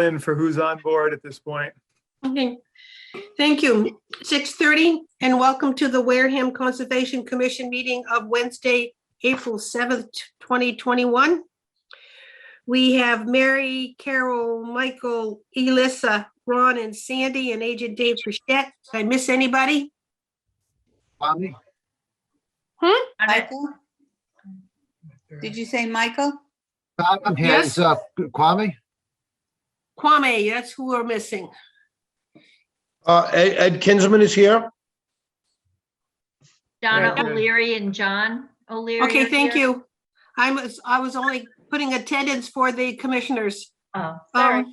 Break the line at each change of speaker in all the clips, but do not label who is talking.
in for who's on board at this point.
Okay, thank you. 6:30, and welcome to the Wareham Conservation Commission meeting of Wednesday, April 7th, 2021. We have Mary, Carol, Michael, Elissa, Ron, and Sandy, and Agent Dave Frechette. Did I miss anybody?
Kwame?
Michael? Did you say Michael?
I'm here.
Yes.
Is Kwame?
Kwame, that's who we're missing.
Ed Kinsman is here.
Yeah,
Donna
good.
O'Leary and John O'Leary.
Okay,
are
thank
here.
you. I was only putting attendance for the commissioners.
Oh, sorry.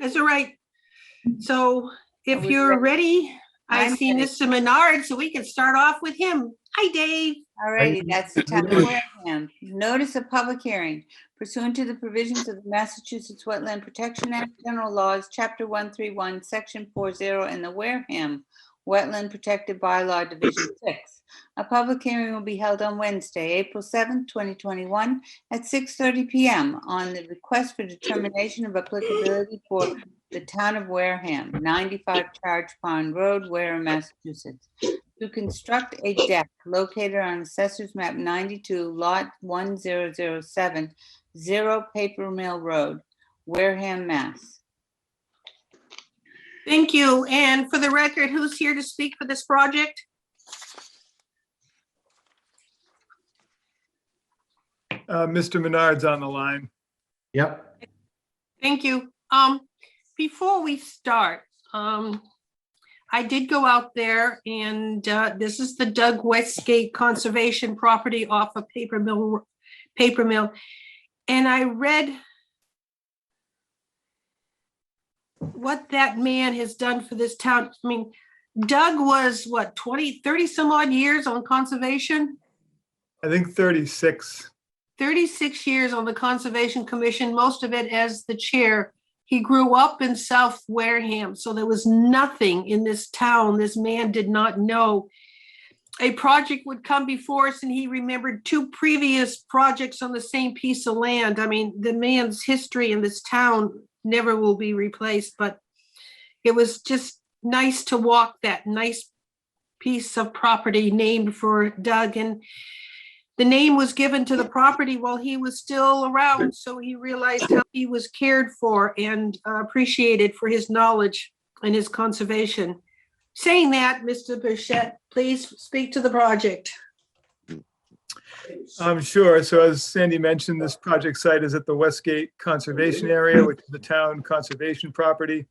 That's all right. So if
Are we
you're ready, I
I'm
see
ready.
Mr. Menard, so we can start off with him. Hi, Dave.
All righty, that's the town of Wareham. Notice of public hearing pursuant to the provisions of the Massachusetts Wetland Protection Act, General Laws, Chapter 131, Section 40, and the Wareham Wetland Protected Bylaw, Division 6. A public hearing will be held on Wednesday, April 7th, 2021, at 6:30 p.m. on the request for determination of applicability for the town of Wareham, 95 Charge Pond Road, Wareham, Massachusetts, to construct a deck located on Assessor's Map 92, Lot 1007, 0 Paper Mill Road, Wareham, Mass.
Thank you. And for the record, who's here to speak for this project?
Mr. Menard's on the line.
Yep.
Thank you. Before we start, I did go out there and this is the Doug Westgate Conservation property off of Paper Mill. And I read what that man has done for this town. I mean, Doug was what, 30 some odd years on conservation?
I think 36.
36 years on the Conservation Commission, most of it as the chair. He grew up in South Wareham, so there was nothing in this town this man did not know. A project would come before us and he remembered 2 previous projects on the same piece of land. I mean, the man's history in this town never will be replaced, but it was just nice to walk that nice piece of property named for Doug. And the name was given to the property while he was still around, so he realized how he was cared for and appreciated for his knowledge and his conservation. Saying that, Mr. Burchett, please speak to the project.
Sure. So as Sandy mentioned, this project site is at the Westgate Conservation Area, which is the town conservation property.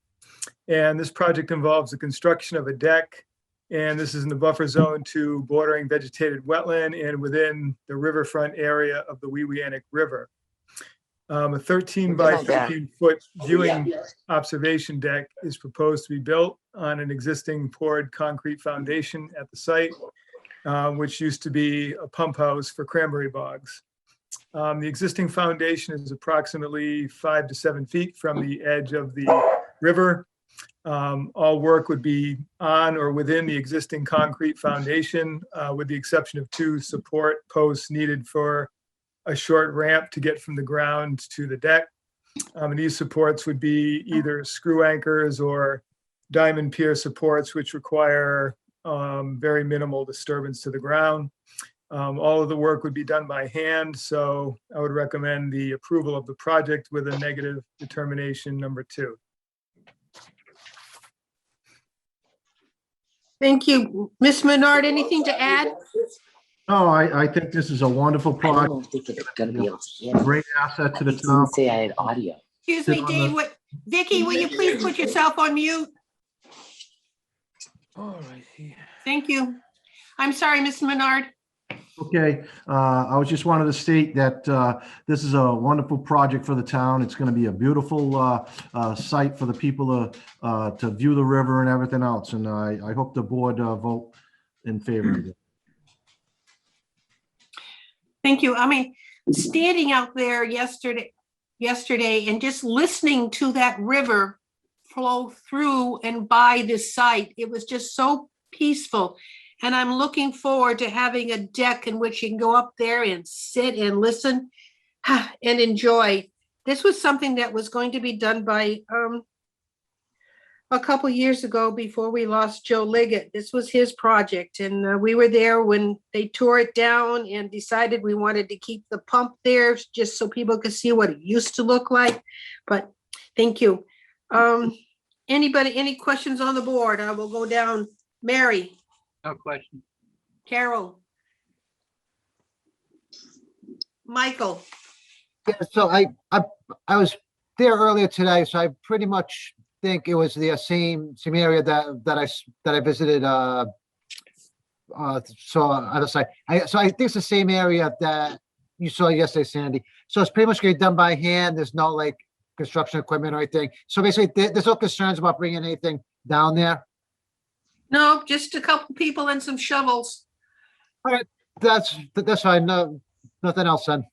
And this project involves the construction of a deck. And this is in the buffer zone to bordering vegetated wetland and within the riverfront area of the Wewianick River. A 13 by 15 foot viewing observation deck is proposed to be built on an existing poured concrete foundation at the site, which used to be a pump house for cranberry bogs. The existing foundation is approximately 5 to 7 feet from the edge of the river. All work would be on or within the existing concrete foundation, with the exception of 2 support posts needed for a short ramp to get from the ground to the deck. And these supports would be either screw anchors or diamond pier supports, which require very minimal disturbance to the ground. All of the work would be done by hand, so I would recommend the approval of the project with a negative determination number 2.
Thank you. Ms. Menard, anything to add?
No, I think this is a wonderful
I
project,
don't think it's gonna be able to hear.
a great asset to the
It
town.
didn't say I had audio.
Excuse me, Dave, Vicky, will you please put yourself on mute?
All righty.
Thank you. I'm sorry, Ms. Menard.
Okay, I was just wanted to state that this is a wonderful project for the town. It's going to be a beautiful site for the people to view the river and everything else. And I hope the board vote in favor of it.
Thank you. I mean, standing out there yesterday and just listening to that river flow through and by this site, it was just so peaceful. And I'm looking forward to having a deck in which you can go up there and sit and listen and enjoy. This was something that was going to be done by, a couple years ago before we lost Joe Liggett. This was his project, and we were there when they tore it down and decided we wanted to keep the pump there just so people could see what it used to look like. But thank you. Anybody, any questions on the board? I will go down. Mary,
No question.
Carol, Michael,
Yeah, so I was there earlier today, so I pretty much think it was the same area that I visited. So other side, so I think it's the same area that you saw yesterday, Sandy. So it's pretty much getting done by hand. There's no like construction equipment or anything. So basically, there's no concerns about bringing anything down there.
no, just a couple people and some shovels.
That's fine. No, nothing else then.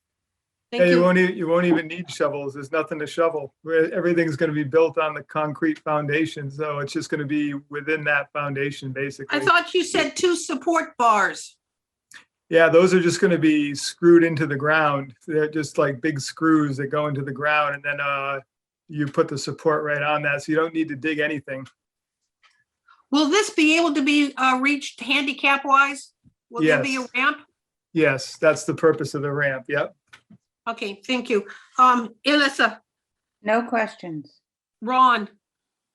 Thank
Yeah,
you.
you won't even need shovels. There's nothing to shovel. Everything's going to be built on the concrete foundation, so it's just going to be within that foundation, basically.
I thought you said 2 support bars.
Yeah, those are just going to be screwed into the ground. They're just like big screws that go into the ground, and then you put the support right on that, so you don't need to dig anything.
Will this be able to be reached handicap wise? Will there be a
Yes.
ramp?
Yes, that's the purpose of the ramp. Yep.
Okay, thank you. Elissa,
No questions.
Ron,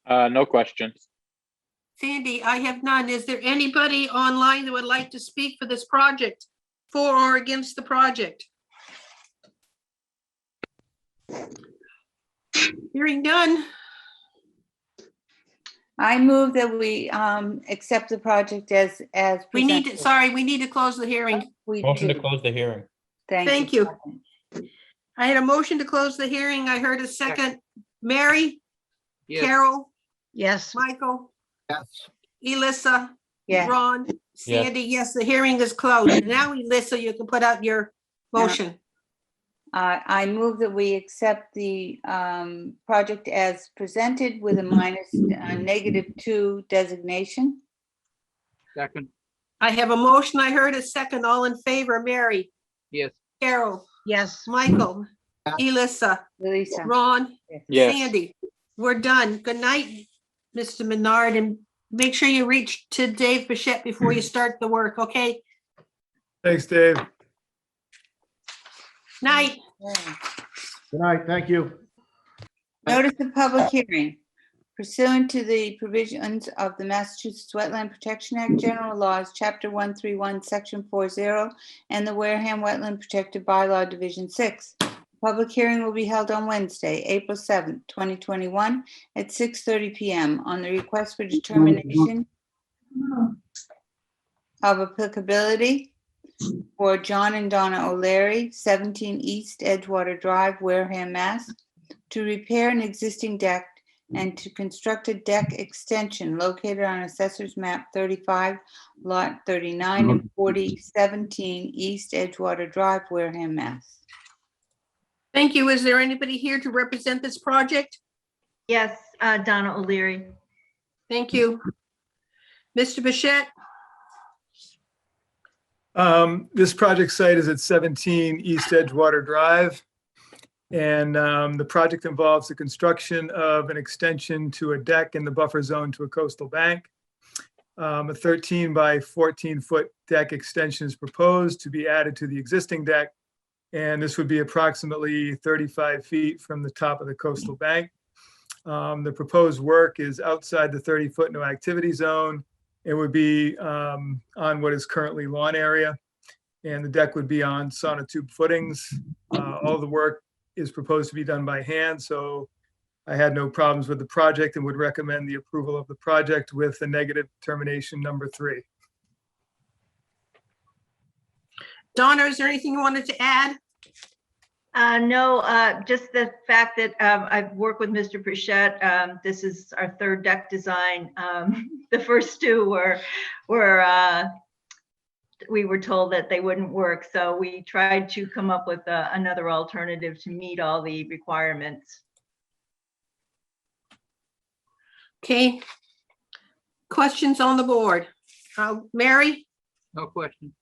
No questions.
Sandy, I have none. Is there anybody online that would like to speak for this project, for or against the project? Hearing none.
I move that we accept the project as
We need to,
presented.
sorry, we need to close the hearing.
We
Motion to
do.
close the hearing.
Thank you. I had a motion to close the hearing. I heard a second. Mary,
Yes.
Carol,
Yes.
Michael,
Yes.
Elissa,
Yeah,
Ron, Sandy, yes, the hearing is closed. Now, Elissa, you can put out your motion.
I move that we accept the project as presented with a -2 designation.
Second.
I have a motion. I heard a second. All in favor, Mary,
Yes.
Carol,
Yes.
Michael, Elissa,
Lisa.
Ron,
Yes.
Sandy. We're done. Good night, Mr. Menard, and make sure you reach to Dave Bichette before you start the work, okay?
Thanks, Dave.
Night.
Yeah.
Good night. Thank you.
Notice of public hearing pursuant to the provisions of the Massachusetts Wetland Protection Act, General Laws, Chapter 131, Section 40, and the Wareham Wetland Protected Bylaw, Division 6. Public hearing will be held on Wednesday, April 7th, 2021, at 6:30 PM on the request for determination of applicability for John and Donna O'Leary, 17 East Edgewater Drive, Wareham, Mass., to repair an existing deck and to construct a deck extension located on Assessor's Map 35, Lot 39 and 40, 17 East Edgewater Drive, Wareham, Mass.
Thank you. Is there anybody here to represent this project?
Yes, Donna O'Leary.
Thank you. Mr. Bichette?
This project site is at 17 East Edgewater Drive. And the project involves the construction of an extension to a deck in the buffer zone to a coastal bank. A 13 by 14 foot deck extension is proposed to be added to the existing deck. And this would be approximately 35 feet from the top of the coastal bank. The proposed work is outside the 30-foot no activity zone. It would be on what is currently lawn area. And the deck would be on sonotube footings. All the work is proposed to be done by hand, so I had no problems with the project and would recommend the approval of the project with the negative determination number 3.
Donna, is there anything you wanted to add?
No, just the fact that I've worked with Mr. Bichette. This is our third deck design. The first two were we were told that they wouldn't work, so we tried to come up with another alternative to meet all the requirements.
Okay. Questions on the board? Mary,
No question.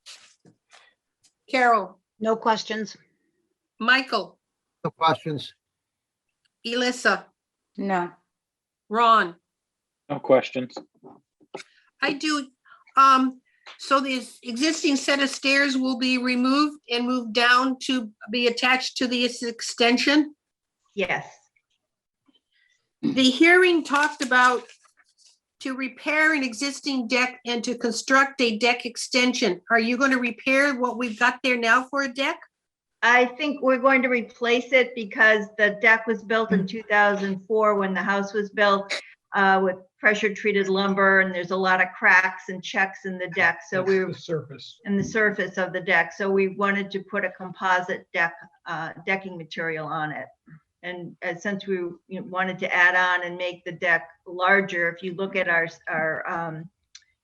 Carol,
No questions.
Michael,
No questions.
Elissa,
No.
Ron?
No questions.
I do. So this existing set of stairs will be removed and moved down to be attached to this extension?
Yes.
The hearing talked about to repair an existing deck and to construct a deck extension. Are you going to repair what we've got there now for a deck?
I think we're going to replace it because the deck was built in 2004 when the house was built with pressure treated lumber, and there's a lot of cracks and checks in the deck. So we were
surface.
in the surface of the deck. So we wanted to put a composite decking material on it. And since we wanted to add on and make the deck larger, if you look at our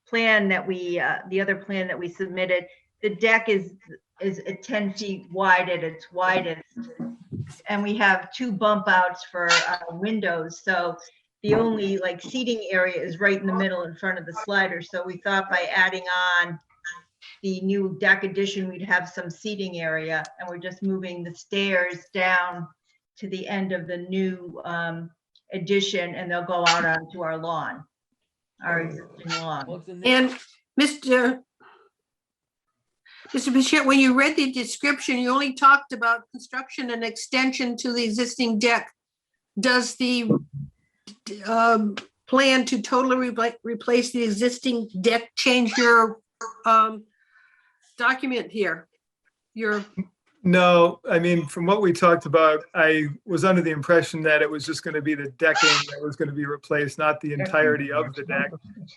plan that the other plan that we submitted, the deck is 10 feet wide at its widest. And we have 2 bump outs for windows. So the only seating area is right in the middle in front of the slider. So we thought by adding on the new deck addition, we'd have some seating area, and we're just moving the stairs down to the end of the new addition, and they'll go out onto our lawn, our existing lawn.
And Mr. Bichette, when you read the description, you only talked about construction and extension to the existing deck. Does the plan to totally replace the existing deck change your document here?
No, I mean, from what we talked about, I was under the impression that it was just going to be the decking that was going to be replaced, not the entirety of the deck.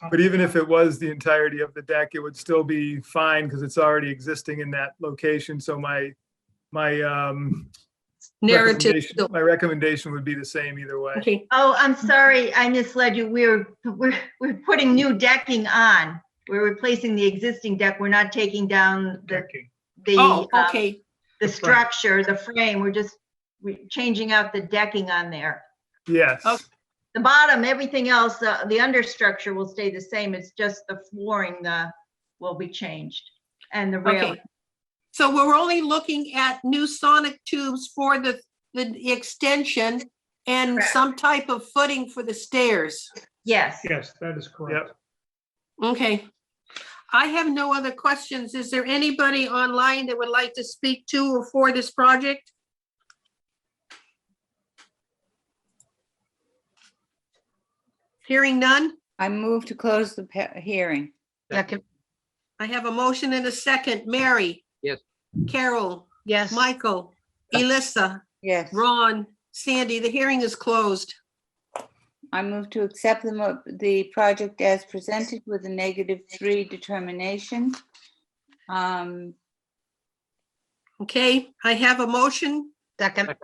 But even if it was the entirety of the deck, it would still be fine because it's already existing in that location. So my
Narrative.
recommendation would be the same either way.
Okay,
Oh, I'm sorry, I misled you. We're putting new decking on. We're replacing the existing deck. We're not taking down
oh, okay,
the structure, the frame. We're just changing out the decking on there.
Yes.
Okay.
The bottom, everything else, the understructure will stay the same. It's just the flooring will be changed, and the railing.
okay. So we're only looking at new sonic tubes for the extension and
Correct.
some type of footing for the stairs.
Yes.
Yes, that is correct. Yep.
Okay. I have no other questions. Is there anybody online that would like to speak to or for this project? Hearing none,
I move to close the hearing.
I have a motion and a second. Mary?
Yes.
Carol?
Yes.
Michael? Elissa?
Yes.
Ron? Sandy? The hearing is closed.
I move to accept the project as presented with a -3 determination.
Okay, I have a motion.
Second.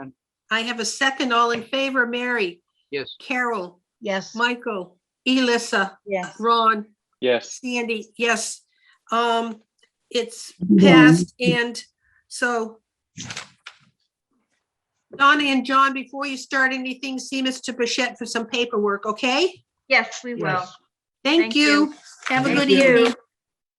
I have a second. All in favor, Mary?
Yes.
Carol?
Yes.
Michael? Elissa?
Yes.
Ron?
Yes.
Sandy? Yes. It's passed, and so Donna and John, before you start anything, see Mr. Bichette for some paperwork, okay?
Yes, we will.
Yes.
Thank
Thank
you. Have a
Thank
good
you.
evening.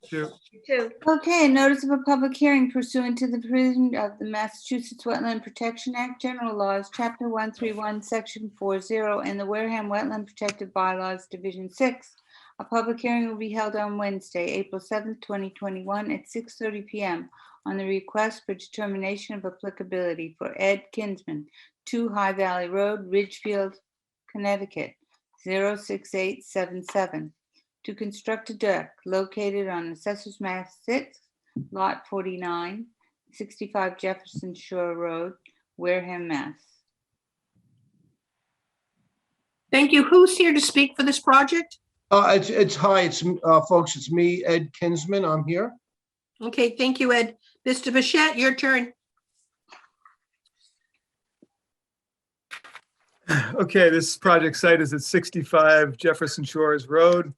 Sure.
You too.
Okay, notice of a public hearing pursuant to the provision of the Massachusetts Wetland Protection Act, General Laws, Chapter 131, Section 40, and the Wareham Wetland Protective Bylaws, Division 6. A public hearing will be held on Wednesday, April 7th, 2021 at 6:30 p.m. on the request for determination of applicability for Ed Kinsman, 2 High Valley Road, Ridgefield, Connecticut, 06877, to construct a deck located on Assessors Map 6, Lot 49, 65 Jefferson Shore Road, Wareham, Mass.
Thank you. Who's here to speak for this project?
Folks, it's me, Ed Kinsman. I'm here.
Okay, thank you, Ed. Mr. Bichette, your turn.
Okay, this project site is at 65 Jefferson Shores Road,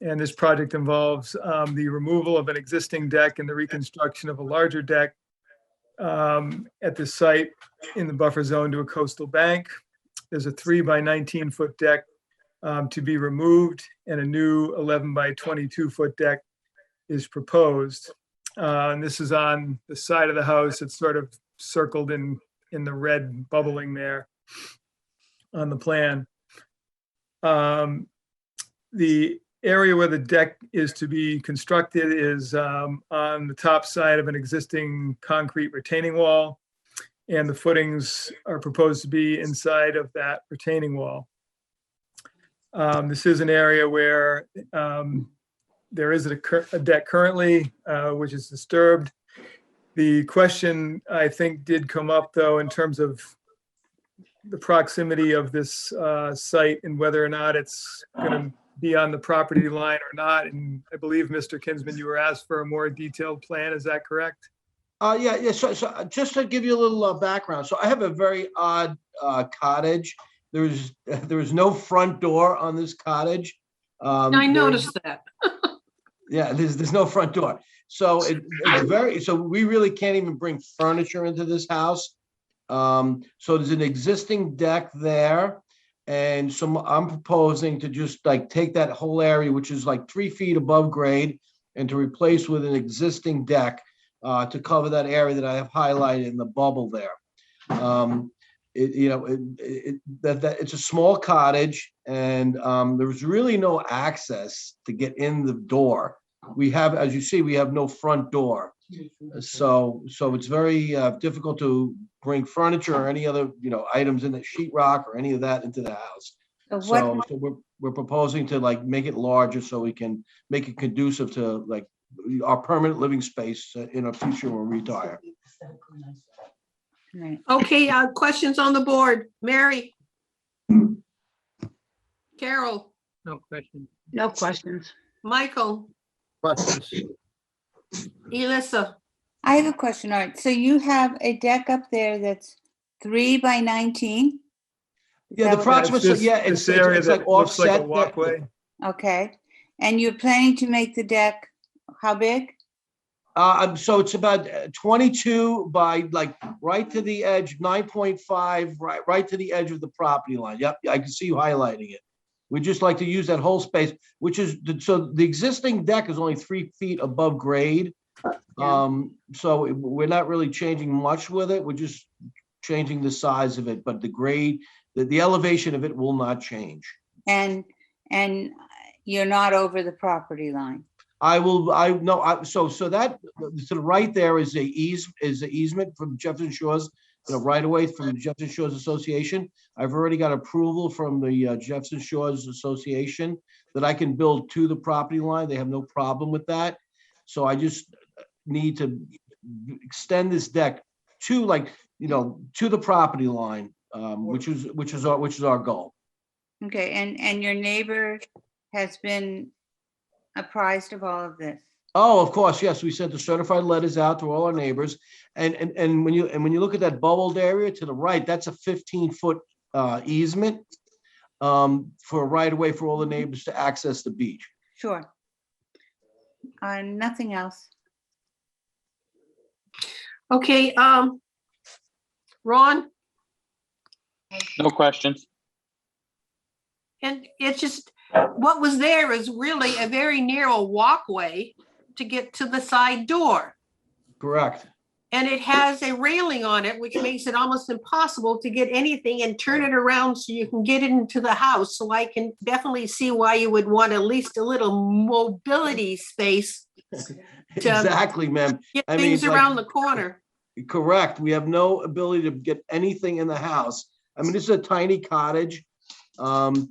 and this project involves the removal of an existing deck and the reconstruction of a larger deck at the site in the buffer zone to a coastal bank. There's a 3 by 19 foot deck to be removed, and a new 11 by 22 foot deck is proposed. And this is on the side of the house. It's sort of circled in the red bubbling there. on the plan. The area where the deck is to be constructed is on the top side of an existing concrete retaining wall. And the footings are proposed to be inside of that retaining wall. This is an area where there is a deck currently, which is disturbed. The question, I think, did come up, though, in terms of the proximity of this site and whether or not it's going to be on the property line or not. And I believe, Mr. Kinsman, you were asked for a more detailed plan. Is that correct?
Yeah. So just to give you a little background. So I have a very odd cottage. There's no front door on this cottage.
I noticed that.
Yeah, there's no front door. So so we really can't even bring furniture into this house. So there's an existing deck there. And so I'm proposing to just like take that whole area, which is like 3 feet above grade, and to replace with an existing deck to cover that area that I have highlighted in the bubble there. It's a small cottage, and there's really no access to get in the door. We have, as you see, we have no front door. So it's very difficult to bring furniture or any other, items in the sheetrock or any of that into the house. So we're proposing to like make it larger so we can make it conducive to like our permanent living space in our future when we retire.
Right.
Okay, questions on the board? Mary? Carol?
No question.
No questions.
Michael?
Questions?
Elissa?
I have a question. All right. So you have a deck up there that's 3 by 19? Is
Yeah,
that
the
what-
approximate,
This-
yeah,
this area
it's
that
like
looks like a
offset.
walkway.
Okay. And you're planning to make the deck how big?
So it's about 22 by like right to the edge, 9.5, right to the edge of the property line. Yep, I can see you highlighting it. We just like to use that whole space, which is, so the existing deck is only 3 feet above grade. So we're not really changing much with it. We're just changing the size of it, but the grade, the elevation of it will not change.
And you're not over the property line?
So that to the right there is the easement from Jefferson Shores, right away from the Jefferson Shores Association. I've already got approval from the Jefferson Shores Association that I can build to the property line. They have no problem with that. So I just need to extend this deck to to the property line, which is our goal.
Okay, and your neighbor has been apprised of all of this?
Oh, of course, yes. We sent the certified letters out to all our neighbors. And when you look at that bubbled area to the right, that's a 15-foot easement for a right of way for all the neighbors to access the beach.
Sure. Nothing else.
Okay, Ron?
No questions.
And it's just, what was there is really a very narrow walkway to get to the side door.
Correct.
And it has a railing on it, which makes it almost impossible to get anything and turn it around so you can get it into the house. So I can definitely see why you would want at least a little mobility space
Exactly, ma'am.
get
I mean,
things
like-
around the corner.
Correct. We have no ability to get anything in the house. I mean, this is a tiny cottage. And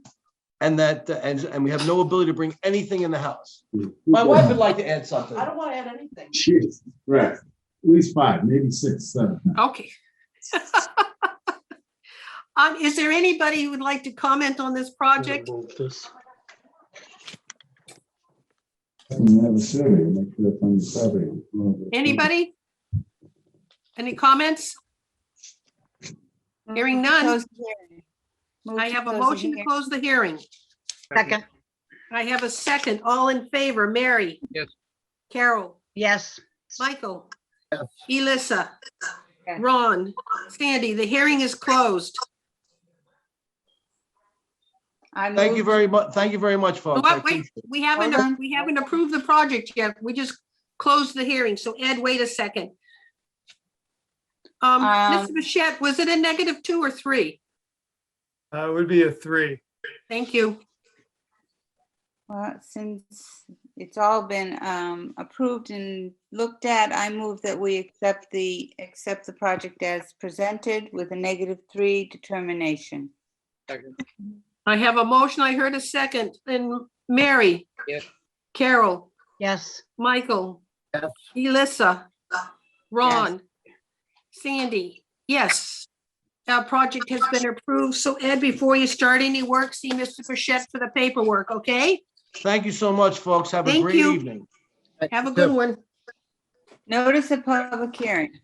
we have no ability to bring anything in the house. My wife would like to add something.
I don't want to add anything.
Jeez, right. At least 5, maybe 6, 7.
Okay. Is there anybody who would like to comment on this project?
And have a survey, make sure it's on the property.
Anybody? Any comments? Hearing none.
Close the hearing. Move
I
to
have a
close the
motion to
hearing.
close the hearing.
Second,
I have a second. All in favor, Mary?
Yes.
Carol?
yes.
Michael? Elissa?
Yes.
Ron? Sandy, the hearing is closed.
I
Thank you
move-
very much. Thank you very much, folks. I
Wait,
appreciate it.
we
Hold on.
haven't approved the project yet. We just closed the hearing. So Ed, wait a second. Mr. Bichette, was it a -2 or 3?
It would be a 3.
Thank you.
Well, since it's all been approved and looked at, I move that we accept the project as presented with a -3 determination.
Second.
I have a motion. I heard a second. And Mary?
Yes.
Carol?
Yes.
Michael?
Yes.
Elissa? Ron? Sandy? Yes. Our project has been approved. So Ed, before you start any work, see Mr. Bichette for the paperwork, okay?
Thank you so much, folks. Have a
Thank
great
you.
evening.
Have a good one.
Notice of public hearing.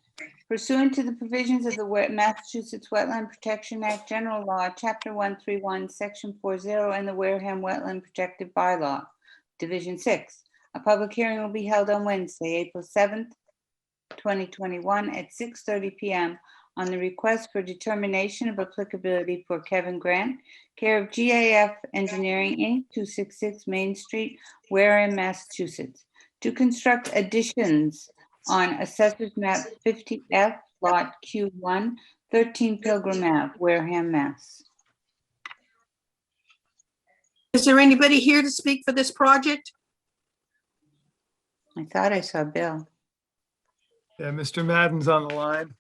Pursuant to the provisions of the Massachusetts Wetland Protection Act, General Law, Chapter 131, Section 40, and the Wareham Wetland Protective Bylaw, Division 6. A public hearing will be held on Wednesday, April 7th, 2021 at 6:30 PM on the request for determination of applicability for Kevin Grant, care of GAF Engineering, Inc., 266 Main Street, Wareham, Massachusetts, to construct additions on Assessors Map 50F, Lot Q1, 13 Pilgrim Ave, Wareham, Mass.
Is there anybody here to speak for this project?
I thought I saw Bill.
Yeah, Mr. Madden's on the line.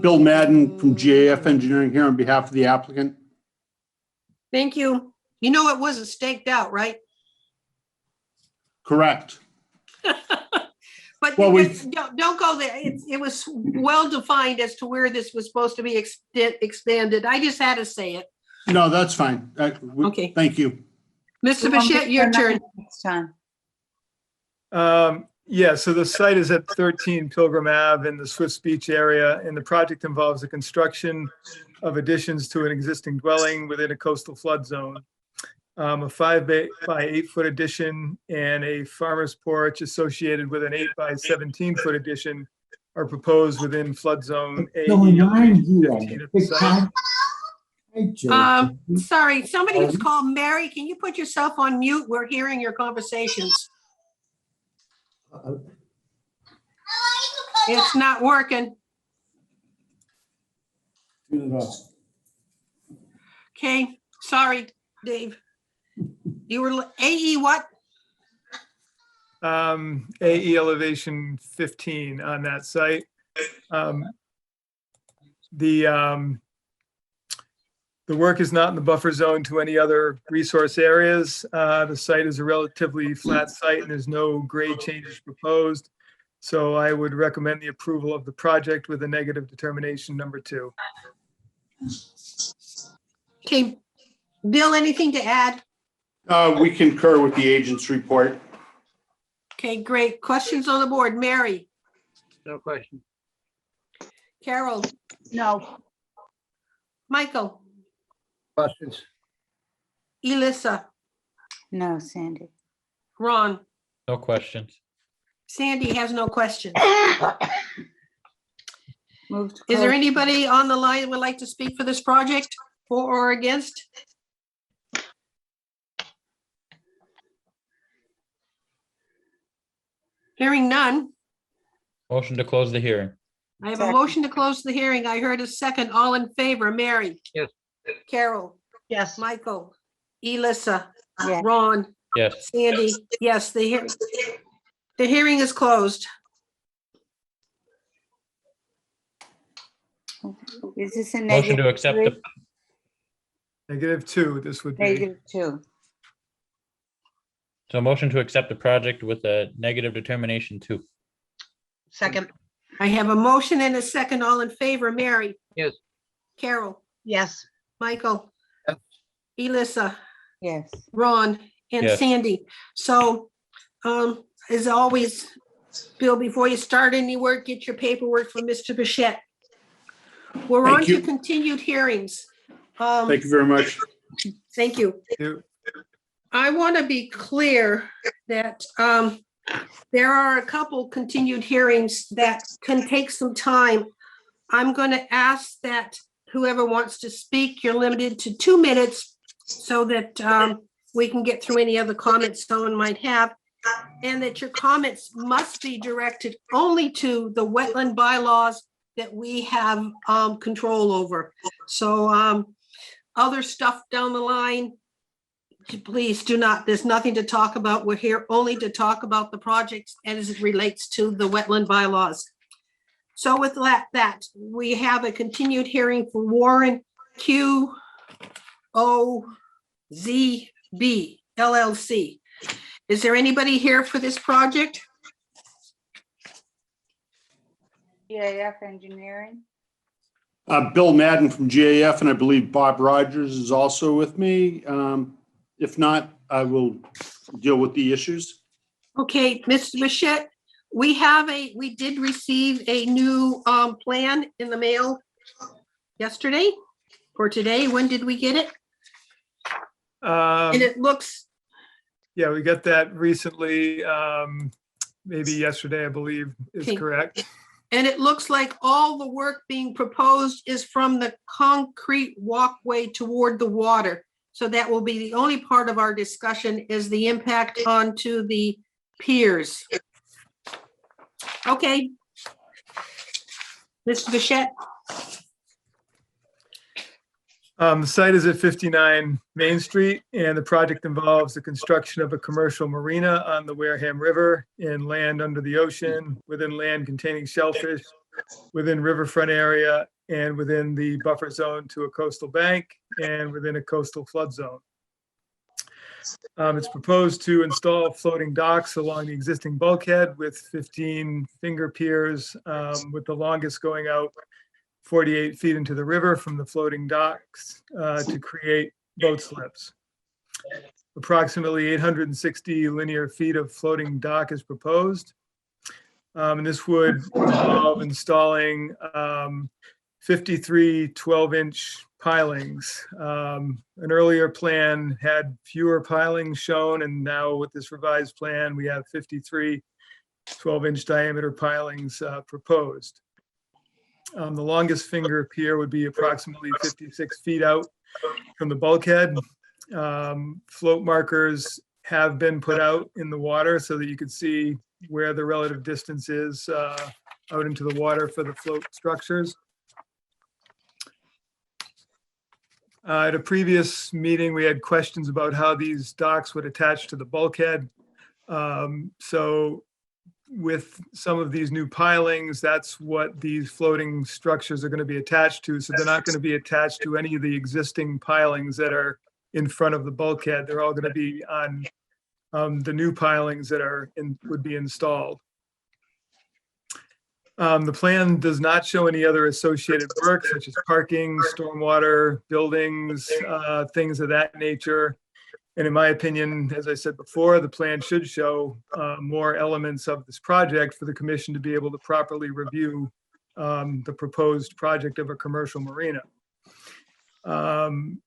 Bill Madden from GAF Engineering here on behalf of the applicant.
Thank you. You know it wasn't staked out, right?
Correct.
But
Well,
don't go there. It was well defined as to where this was supposed to be expanded. I just had to say it.
No, that's fine.
Okay.
Thank you.
Mr. Bichette, your turn.
Next time.
Yeah, so the site is at 13 Pilgrim Ave in the Swiss Beach area, and the project involves the construction of additions to an existing dwelling within a coastal flood zone. A 5 by 8 foot addition and a farmer's porch associated with an 8 by 17 foot addition are proposed within flood zone AE.
So remind you of
15
the
at the
big
site.
time. Hey, Joe.
Sorry, somebody has called Mary. Can you put yourself on mute? We're hearing your conversations. It's not working.
Turn it off.
Okay, sorry, Dave. You were AE what?
AE elevation 15 on that site. The work is not in the buffer zone to any other resource areas. The site is a relatively flat site and there's no grade changes proposed. So I would recommend the approval of the project with a negative determination number 2.
Okay, Bill, anything to add?
We concur with the agent's report.
Okay, great. Questions on the board? Mary,
No question.
Carol,
No.
Michael,
Questions?
Elissa,
No, Sandy.
Ron.
No questions.
Sandy has no questions.
Move to
Is there
close.
anybody on the line that would like to speak for this project, for or against? Hearing none.
Motion to close the hearing.
I have a
Second.
motion to close the hearing. I heard a second. All in favor, Mary?
Yes.
Carol,
Yes.
Michael, Elissa,
Yes.
Ron,
Yes.
Sandy, yes, the hearing is closed.
Is this a
Motion to
negative
accept the,
Negative 2, this would be.
-2?
so motion to accept the project with a negative determination 2.
Second.
I have a motion and a second. All in favor, Mary?
Yes.
Carol,
Yes.
Michael,
Yes.
Elissa,
Yes.
Ron, and
Yes.
Sandy. So, as always, Bill, before you start any work, get your paperwork from Mr. Bichette. We're
Thank
on to
you.
continued hearings.
Thank you very much.
Thank you.
You.
I want to be clear that there are a couple continued hearings that can take some time. I'm going to ask that whoever wants to speak, you're limited to 2 minutes so that we can get through any other comments someone might have, and that your comments must be directed only to the wetland bylaws that we have control over. So other stuff down the line, please do not, there's nothing to talk about. We're here only to talk about the projects as it relates to the wetland bylaws. So with that, we have a continued hearing for Warren QOZB LLC. Is there anybody here for this project?
GAF Engineering.
Bill Madden from GAF, and I believe Bob Rogers is also with me. If not, I will deal with the issues.
Okay, Mr. Bichette, we did receive a new plan in the mail yesterday or today. When did we get it? And it looks,
Yeah, we got that recently, maybe yesterday, I believe is
Okay.
correct.
and it looks like all the work being proposed is from the concrete walkway toward the water. So that will be the only part of our discussion is the impact onto the piers. Okay. Mr. Bichette,
The site is at 59 Main Street, and the project involves the construction of a commercial marina on the Wareham River in land under the ocean, within land containing shellfish, within riverfront area, and within the buffer zone to a coastal bank, and within a coastal flood zone. It's proposed to install floating docks along the existing bulkhead with 15 finger piers, with the longest going out 48 feet into the river from the floating docks to create boat slips. Approximately 860 linear feet of floating dock is proposed. And this would involve installing 53 12-inch pilings. An earlier plan had fewer pilings shown, and now with this revised plan, we have 53 12-inch diameter pilings proposed. The longest finger pier would be approximately 56 feet out from the bulkhead. Float markers have been put out in the water so that you can see where the relative distance is out into the water for the float structures. At a previous meeting, we had questions about how these docks would attach to the bulkhead. So with some of these new pilings, that's what these floating structures are going to be attached to. So they're not going to be attached to any of the existing pilings that are in front of the bulkhead. They're all going to be on the new pilings that would be installed. The plan does not show any other associated work such as parking, stormwater, buildings, things of that nature. And in my opinion, as I said before, the plan should show more elements of this project for the commission to be able to properly review the proposed project of a commercial marina. And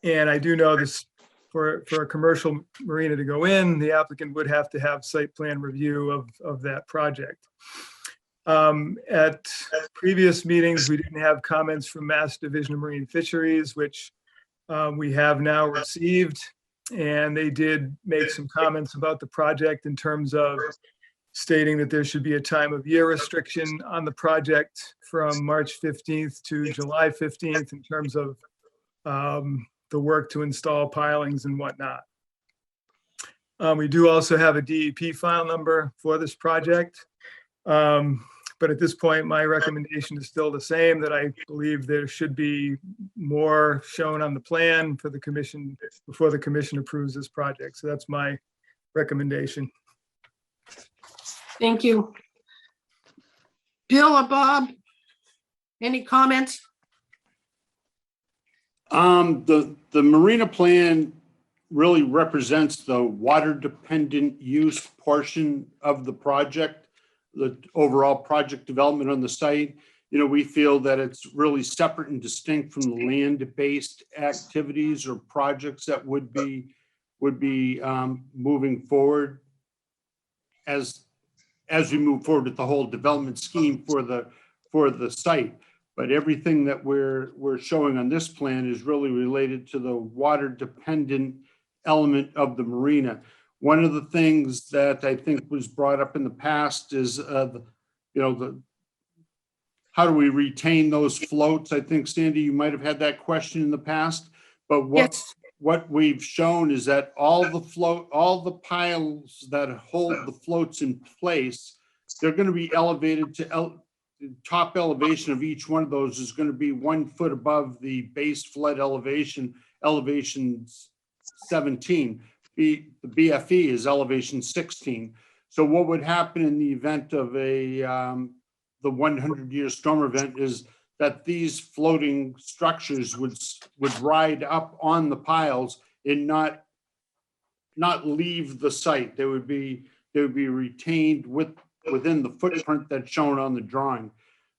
I do know this, for a commercial marina to go in, the applicant would have to have site plan review of that project. At previous meetings, we didn't have comments from Mass Division of Marine Fisheries, which we have now received. And they did make some comments about the project in terms of stating that there should be a time of year restriction on the project from March 15th to July 15th in terms of the work to install pilings and whatnot. We do also have a DEP file number for this project. But at this point, my recommendation is still the same, that I believe there should be more shown on the plan for the commission before the commission approves this project. So that's my recommendation.
thank you. Bill or Bob, any comments?
The marina plan really represents the water dependent use portion of the project, the overall project development on the site. You know, we feel that it's really separate and distinct from the land-based activities or projects that would be moving forward as we move forward with the whole development scheme for the site. But everything that we're showing on this plan is really related to the water dependent element of the marina. One of the things that I think was brought up in the past is, the how do we retain those floats? I think, Sandy, you might have had that question in the past, but
Yes.
what we've shown is that all the piles that hold the floats in place, they're going to be elevated to the top elevation of each one of those is going to be 1 foot above the base flood elevation 17. The BFE is elevation 16. So what would happen in the event of the 100-year storm event is that these floating structures would ride up on the piles and not leave the site. They would be retained within the footprint that's shown on the drawing.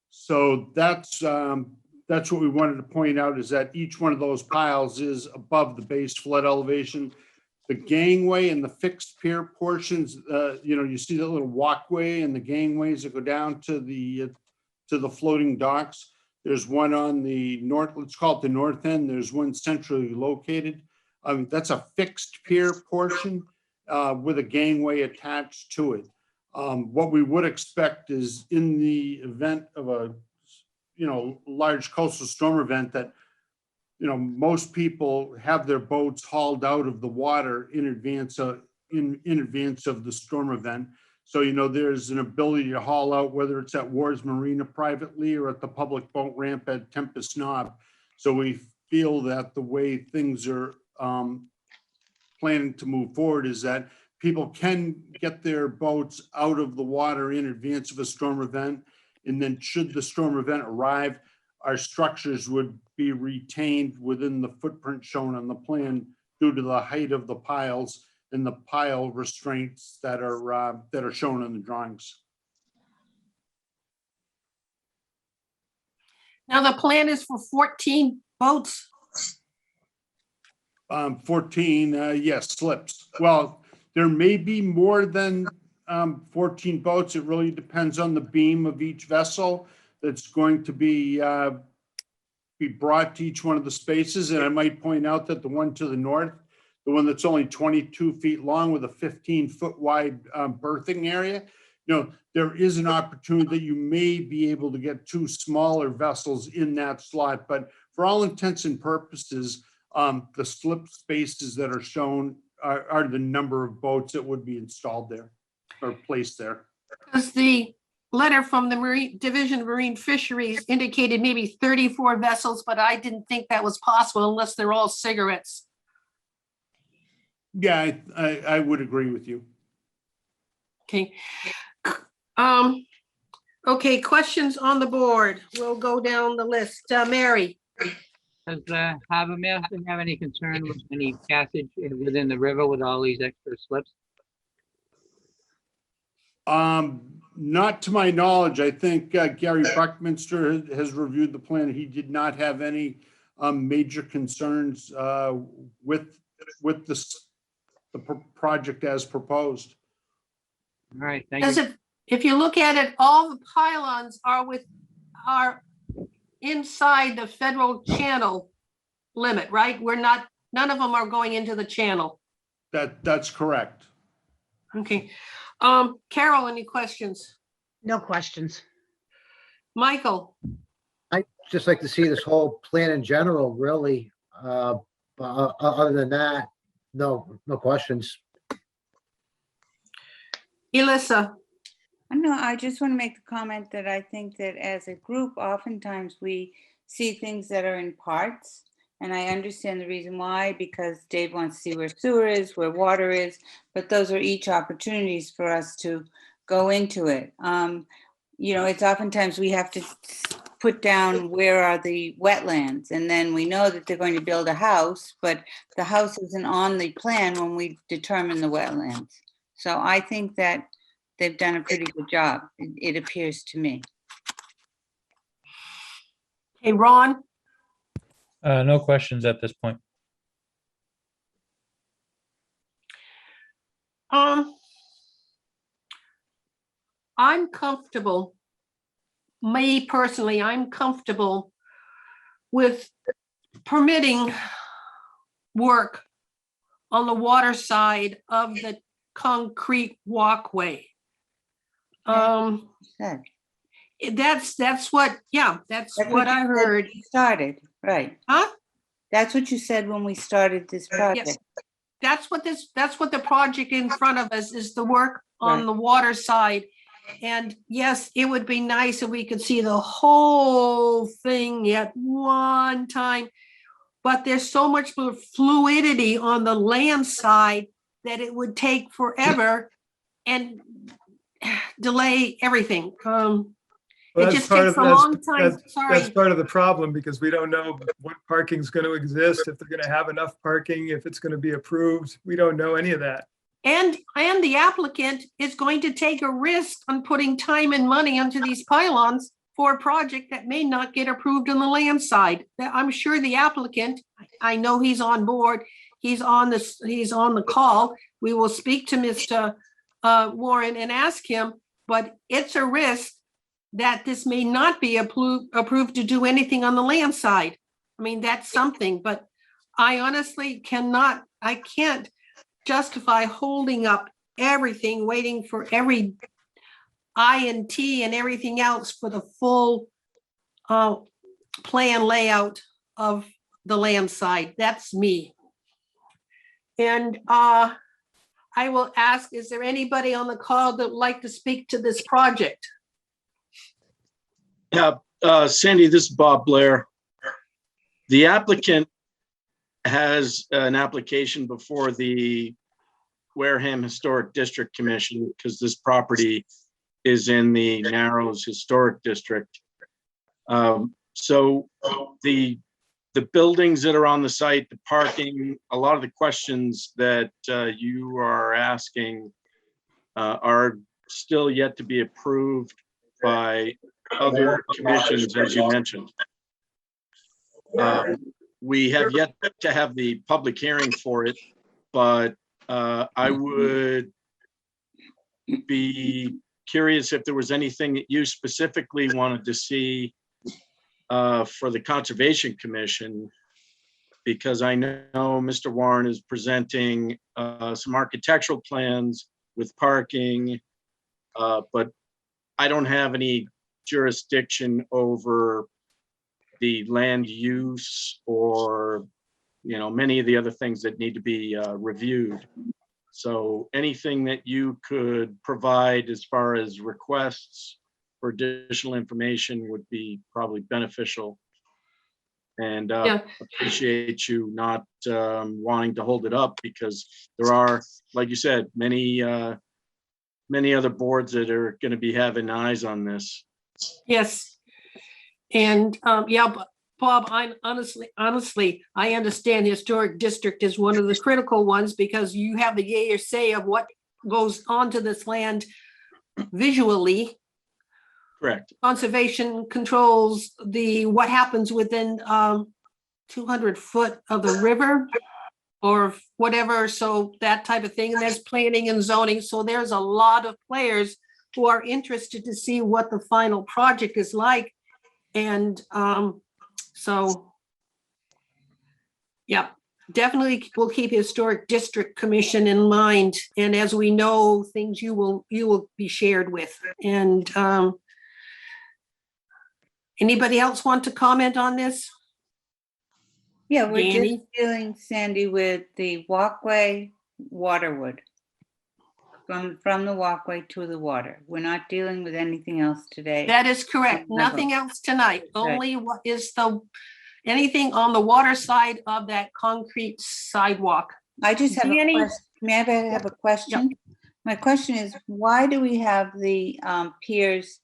So that's what we wanted to point out, is that each one of those piles is above the base flood elevation. The gangway and the fixed pier portions, you see that little walkway and the gangways that go down to the floating docks. There's one on the north, let's call it the north end. There's one centrally located. That's a fixed pier portion with a gangway attached to it. What we would expect is, in the event of a large coastal storm event, that most people have their boats hauled out of the water in advance of the storm event. So there's an ability to haul out, whether it's at Wars Marina privately or at the public boat ramp at Tempest Knob. So we feel that the way things are planning to move forward is that people can get their boats out of the water in advance of a storm event. And then should the storm event arrive, our structures would be retained within the footprint shown on the plan due to the height of the piles and the pile restraints that are shown in the drawings.
Now the plan is for 14 boats.
14, yes, slips. Well, there may be more than 14 boats. It really depends on the beam of each vessel that's going to be brought to each one of the spaces. And I might point out that the one to the north, the one that's only 22 feet long with a 15-foot wide berthing area, there is an opportunity that you may be able to get 2 smaller vessels in that slot. But for all intents and purposes, the slip spaces that are shown are the number of boats that would be installed there or placed there.
Because the letter from the Division of Marine Fisheries indicated maybe 34 vessels, but I didn't think that was possible unless they're all cigarettes.
Yeah, I would agree with you.
Okay. Okay, questions on the board. We'll go down the list. Mary?
Does Harbor Master have any concern with any passage within the river with all these extra slips?
Not to my knowledge. I think Gary Buckminster has reviewed the plan. He did not have any major concerns with the project as proposed.
All right, thank you.
If you look at it, all the pylons are inside the federal channel limit, right? None of them are going into the channel.
That's correct.
Okay. Carol, any questions?
No questions.
Michael?
I'd just like to see this whole plan in general, really. But other than that, no questions.
Elissa?
No, I just want to make the comment that I think that as a group, oftentimes we see things that are in parts. And I understand the reason why, because Dave wants to see where sewer is, where water is, but those are each opportunities for us to go into it. It's oftentimes we have to put down where are the wetlands, and then we know that they're going to build a house, but the house isn't on the plan when we determine the wetlands. So I think that they've done a pretty good job, it appears to me.
Hey, Ron?
No questions at this point.
I'm comfortable, me personally, I'm comfortable with permitting work on the water side of the concrete walkway.
Good.
That's what, yeah, that's what
you
I
said
heard.
when we Started, right.
Huh?
That's what you said when we started this project.
That's what the project in front of us is, the work on
Right.
the water side. And yes, it would be nice if we could see the whole thing at one time. But there's so much more fluidity on the land side that it would take forever and delay everything.
Well,
It
that's
just
part
takes
of-
a
that's-
long time.
That's
Sorry.
part of the problem because we don't know what parking's going to exist, if they're going to have enough parking, if it's going to be approved. We don't know any of that.
And the applicant is going to take a risk on putting time and money into these pylons for a project that may not get approved on the land side. I'm sure the applicant, I know he's on board, he's on the call. We will speak to Mr. Warren and ask him, but it's a risk that this may not be approved to do anything on the land side. I mean, that's something, but I honestly I can't justify holding up everything, waiting for every I and T and everything else for the full plan layout of the land side. That's me. And I will ask, is there anybody on the call that would like to speak to this project?
Yeah, Sandy, this is Bob Blair. The applicant has an application before the Wareham Historic District Commission because this property is in the Narrows Historic District. So the buildings that are on the site, the parking, a lot of the questions that you are asking are still yet to be approved by other commissions, as you mentioned. We have yet to have the public hearing for it, but I would be curious if there was anything that you specifically wanted to see for the Conservation Commission, because I know Mr. Warren is presenting some architectural plans with parking, but I don't have any jurisdiction over the land use or, many of the other things that need to be reviewed. So anything that you could provide as far as requests for additional information would be probably beneficial. And appreciate you not wanting to hold it up, because there are, like you said, many other boards that are going to be having eyes on this.
Yes. And but Bob, I honestly, I understand historic district is one of the critical ones because you have the yay or say of what goes onto this land visually.
Correct.
Conservation controls what happens within 200 foot of the river or whatever. So that type of thing. And there's planning and zoning. So there's a lot of players who are interested to see what the final project is like. And so, yeah, definitely we'll keep Historic District Commission in mind. And as we know, things you will be shared with. And anybody else want to comment on this?
Yeah, we're
Danny?
just dealing, Sandy, with the walkway waterward. From the walkway to the water. We're not dealing with anything else today.
That is correct. Nothing else tonight. Only what is anything on the water side of that concrete sidewalk.
I just have
Danny?
a question. May I have a question? My question is, why do we have the piers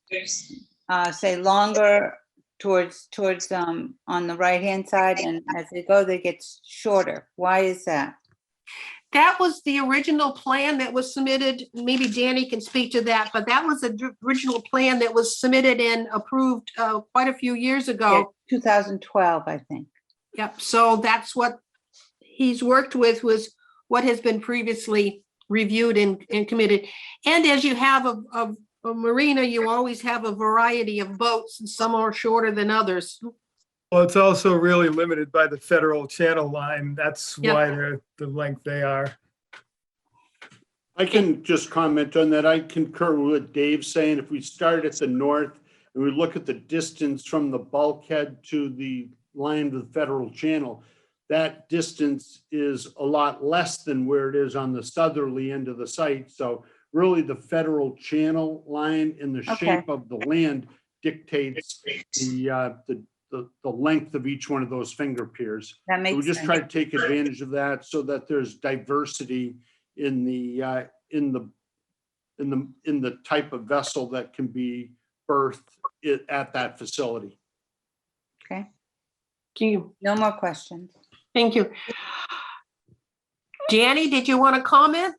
say longer towards on the right-hand side, and as they go, they get shorter? Why is that?
That was the original plan that was submitted. Maybe Danny can speak to that, but that was the original plan that was submitted and approved quite a few years ago.
Yeah, 2012, I think.
Yep. So that's what he's worked with, was what has been previously reviewed and committed. And as you have a marina, you always have a variety of boats, and some are shorter than others.
Well, it's also really limited by the federal channel line. That's why they're the length they are.
I can just comment on that. I concur with what Dave's saying. If we start at the north, and we look at the distance from the bulkhead to the line of the federal channel, that distance is a lot less than where it is on the southerly end of the site. So really the federal channel line and the shape of the land dictates the length of each one of those finger piers.
That
So
makes
we just
sense.
try to take advantage of that so that there's diversity in the type of vessel that can be berthed at that facility.
Okay,
Thank you.
no more questions.
Thank you. Danny, did you want to comment?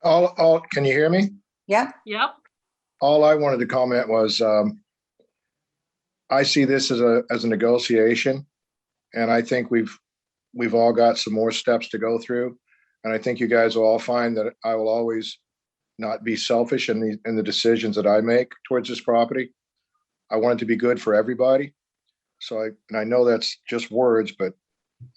Can you hear me?
Yep,
Yep.
All I wanted to comment was, I see this as a negotiation, and I think we've all got some more steps to go through. And I think you guys will all find that I will always not be selfish in the decisions that I make towards this property. I want it to be good for everybody. So I know that's just words, but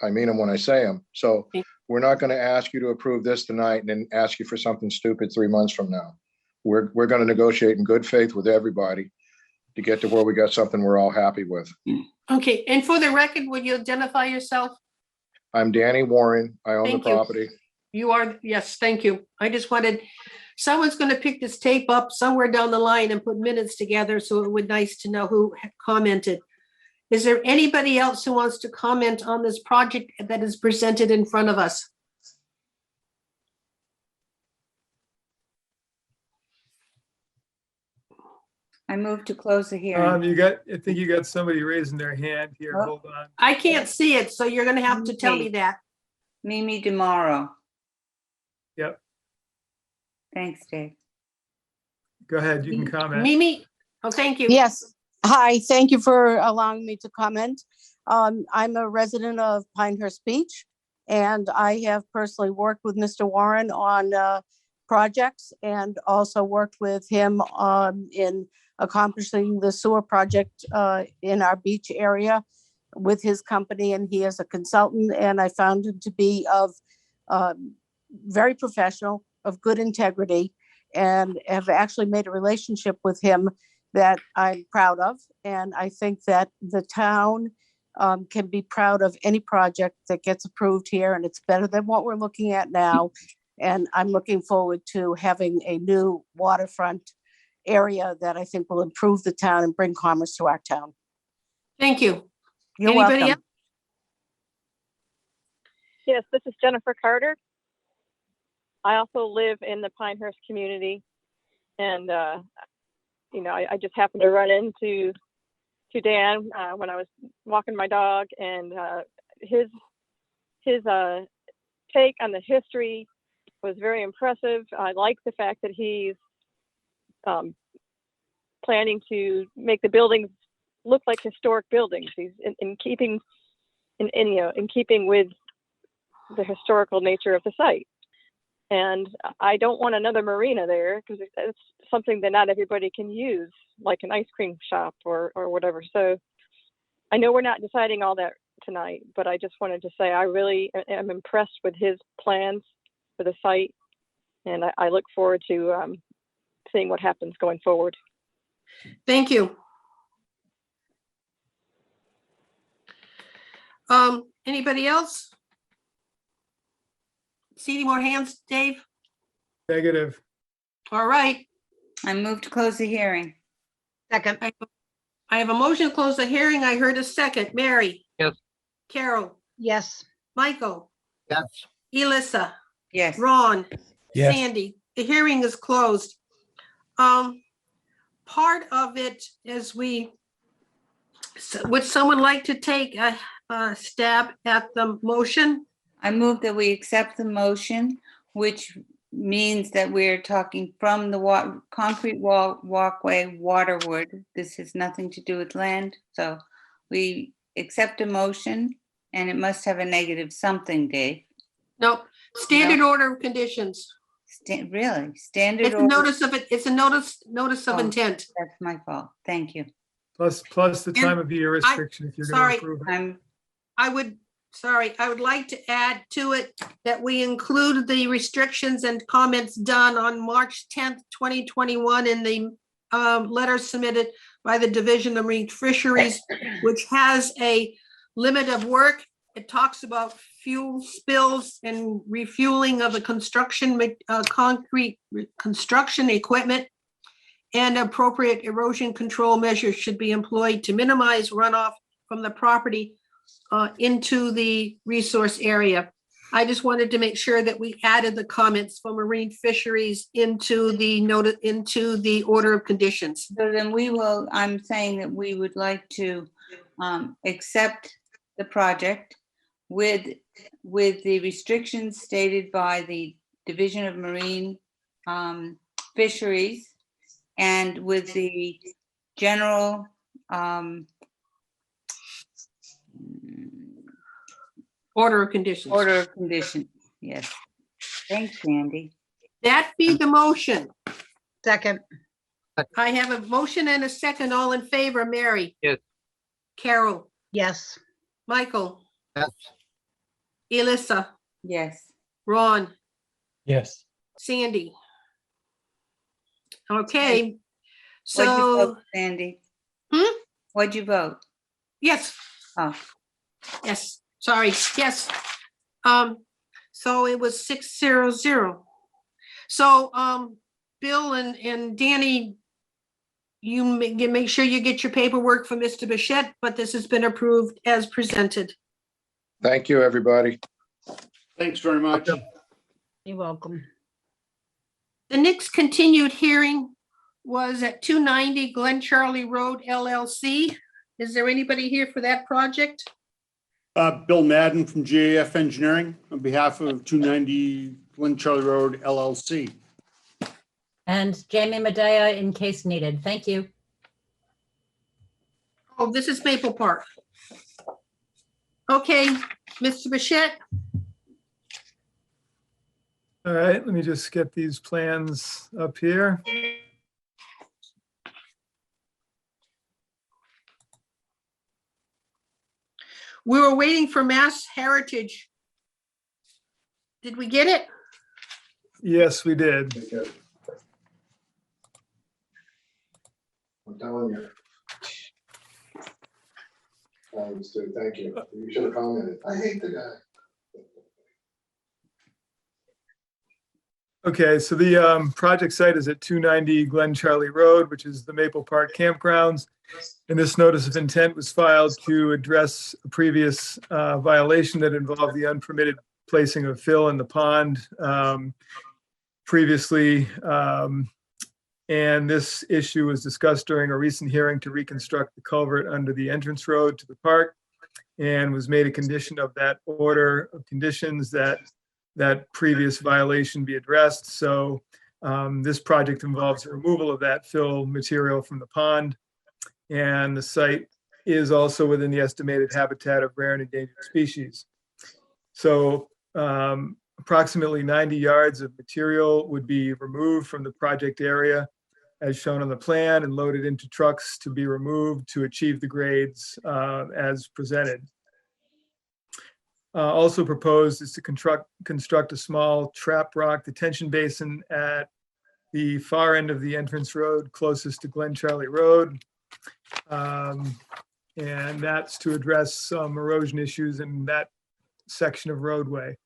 I mean them when I say them. So we're not going to ask you to approve this tonight and then ask you for something stupid 3 months from now. We're going to negotiate in good faith with everybody to get to where we got something we're all happy with.
Okay, and for the record, would you identify yourself?
I'm Danny Warren. I own the
Thank you.
property.
You are, yes, thank you. I just wanted, someone's going to pick this tape up somewhere down the line and put minutes together, so it would be nice to know who had commented. Is there anybody else who wants to comment on this project that is presented in front of us?
I move to close the hearing.
I think you got somebody raising their hand here.
Oh.
Hold on.
I can't see it, so you're going to have to tell me that.
Mimi tomorrow.
Yep.
Thanks, Dave.
Go ahead. You can comment.
Mimi, oh, thank you.
Yes. Hi, thank you for allowing me to comment. I'm a resident of Pinehurst Beach, and I have personally worked with Mr. Warren on projects and also worked with him in accomplishing the sewer project in our beach area with his company, and he is a consultant, and I found him to be of very professional, of good integrity, and have actually made a relationship with him that I'm proud of. And I think that the town can be proud of any project that gets approved here, and it's better than what we're looking at now. And I'm looking forward to having a new waterfront area that I think will improve the town and bring commerce to our town.
Thank you.
You're
Anybody
welcome.
else?
Yes, this is Jennifer Carter. I also live in the Pinehurst community, and I just happened to run into Dan when I was walking my dog, and his take on the history was very impressive. I like the fact that he's planning to make the buildings look like historic buildings. He's in keeping with the historical nature of the site. And I don't want another marina there because it's something that not everybody can use, like an ice cream shop or whatever. So I know we're not deciding all that tonight, but I just wanted to say I really am impressed with his plans for the site. And I look forward to seeing what happens going forward.
Thank you. Anybody else? See any more hands, Dave?
Negative.
All right.
I move to close the hearing.
Second.
I have a motion to close the hearing. I heard a second. Mary?
Yes.
Carol?
Yes.
Michael?
Yes.
Elissa?
Yes.
Ron?
Yes.
Sandy? The hearing is closed. Part of it is would someone like to take a stab at the motion?
I move that we accept the motion, which means that we're talking from the concrete walkway waterward. This has nothing to do with land. So we accept a motion, and it must have a negative something, Dave.
No, standard order of conditions.
Really? Standard
It's a
order?
notice of it. It's a notice of
Oh,
intent.
That's my fault. Thank you.
Plus the time of year restriction if you're going
Sorry.
to approve it.
I would like to add to it that we include the restrictions and comments done on March 10th, 2021 in the letter submitted by the Division of Marine Fisheries, which has a limit of work. It talks about fuel spills and refueling of the concrete construction equipment, and appropriate erosion control measures should be employed to minimize runoff from the property into the resource area. I just wanted to make sure that we added the comments for marine fisheries into the note, into the order of conditions.
So then I'm saying that we would like to accept the project with the restrictions stated by the Division of Marine Fisheries, and with the general
Order of conditions.
order of conditions. Yes. Thanks, Sandy.
That be the motion.
Second.
I have a motion and a second. All in favor, Mary?
Yes.
Carol?
Yes.
Michael?
Yes.
Elissa?
Yes.
Ron?
Yes.
Sandy? Okay,
What'd you
so,
vote, Sandy?
Hmm?
What'd you vote?
yes,
Oh,
yes, sorry, yes. So it was 600. So, Bill and Danny, you make sure you get your paperwork for Mr. Bichette, but this has been approved as presented.
Thank you, everybody.
Thanks very much.
You're welcome.
The next continued hearing was at 290 Glen Charlie Road LLC. Is there anybody here for that project?
Bill Madden from GAF Engineering on behalf of 290 Glen Charlie Road LLC.
And Jamie Medea in case needed. Thank you.
Oh, this is Maple Park. Okay, Mr. Bichette.
All right, let me just get these plans up here.
We were waiting for Mass Heritage. Did we get it?
Yes, we did.
I'm telling you. Understood. Thank you. You should have commented. I hate the guy.
Okay, so the project site is at 290 Glen Charlie Road, which is the Maple Park Campgrounds. And this notice of intent was filed to address a previous violation that involved the unpermitted placing of fill in the pond previously. And this issue was discussed during a recent hearing to reconstruct the culvert under the entrance road to the park, and was made a condition of that order of conditions that that previous violation be addressed. So this project involves the removal of that fill material from the pond. And the site is also within the estimated habitat of rare and endangered species. So approximately 90 yards of material would be removed from the project area as shown on the plan and loaded into trucks to be removed to achieve the grades as presented. Also proposed is to construct a small trap rock detention basin at the far end of the entrance road closest to Glen Charlie Road. And that's to address some erosion issues in that section of roadway.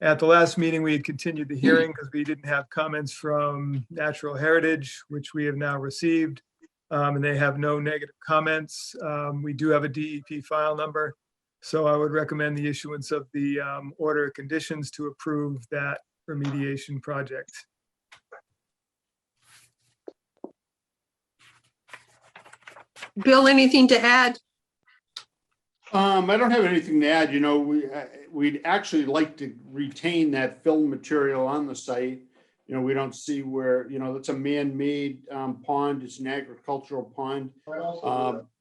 At the last meeting, we had continued the hearing because we didn't have comments from Natural Heritage, which we have now received, and they have no negative comments. We do have a DEP file number. So I would recommend the issuance of the order of conditions to approve that remediation project.
Bill, anything to add?
I don't have anything to add. You know, we'd actually like to retain that fill material on the site. You know, we don't see where, you know, that's a man-made pond. It's an agricultural pond.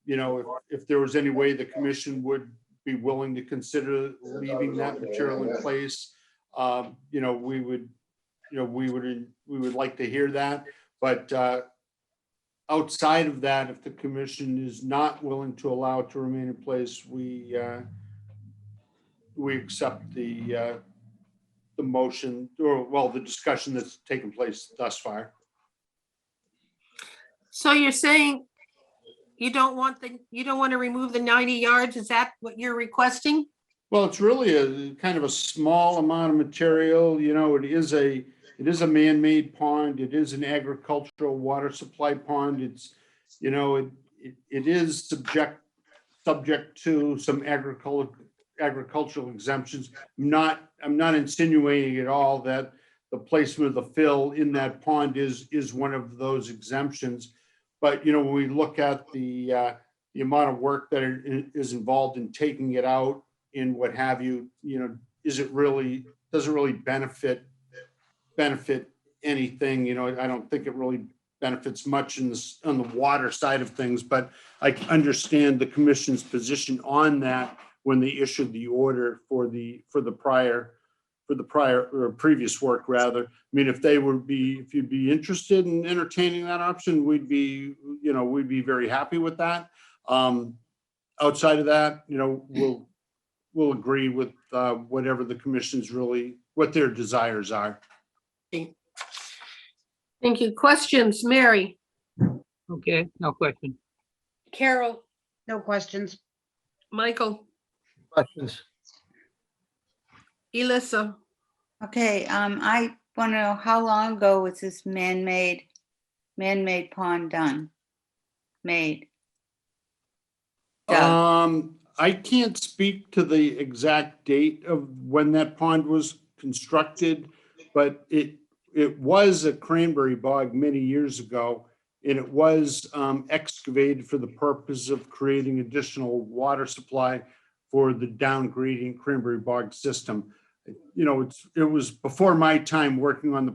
You know, if there was any way the commission would be willing to consider leaving that material in place, you know, we would like to hear that. But outside of that, if the commission is not willing to allow it to remain in place, we accept the motion, or well, the discussion that's taken place thus far.
So you're saying You don't want to remove the 90 yards? Is that what you're requesting?
Well, it's really a kind of a small amount of material, you know, it is a man-made pond. It is an agricultural water supply pond. It's, you know, it is subject to some agricultural exemptions. I'm not insinuating at all that the placement of the fill in that pond is one of those exemptions. But, you know, when we look at the amount of work that is involved in taking it out and what have you, you know, does it really benefit anything? You know, I don't think it really benefits much on the water side of things, but I understand the commission's position on that when they issued the order for the previous work rather. I mean, if you'd be interested in entertaining that option, we'd be very happy with that. Outside of that, you know, we'll agree with whatever the commission's what their desires are.
Thank you. Questions, Mary?
Okay, no question.
Carol?
No questions.
Michael?
Questions?
Elissa?
Okay, I want to know how long ago was this man-made pond done? Made? Done.
I can't speak to the exact date of when that pond was constructed, but it was a cranberry bog many years ago, and it was excavated for the purpose of creating additional water supply for the down-gradient cranberry bog system. You know, it was before my time working on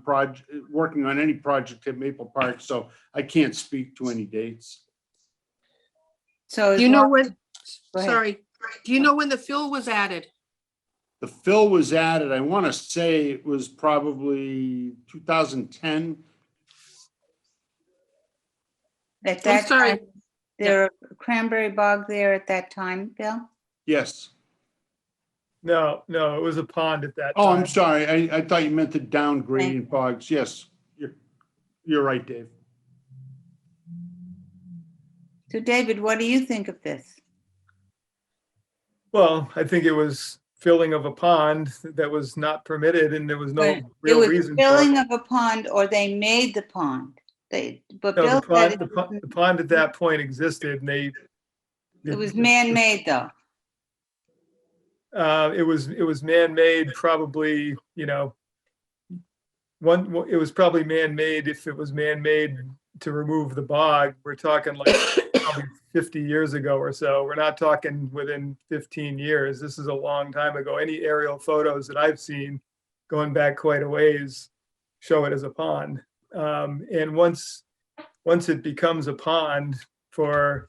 any project at Maple Park, so I can't speak to any dates.
So
Do you know when,
Go ahead.
sorry, do you know when the fill was added?
The fill was added, I want to say it was probably 2010.
At that
sorry.
time, there a cranberry bog there at that time, Bill?
Yes.
No, it was a pond at that time.
Oh, I'm sorry. I thought you meant the down gradient bogs. Yes, you're right, Dave.
So David, what do you think of this?
Well, I think it was filling of a pond that was not permitted and there was no
It
real
was
reason for
filling
it.
of a pond, or they made the pond? But
No,
Bill said
the pond at that point existed and
it was man-made though.
It was man-made probably, you know, it was probably man-made if it was man-made to remove the bog. We're talking like probably 50 years ago or so. We're not talking within 15 years. This is a long time ago. Any aerial photos that I've seen going back quite a ways show it as a pond. And once it becomes a pond for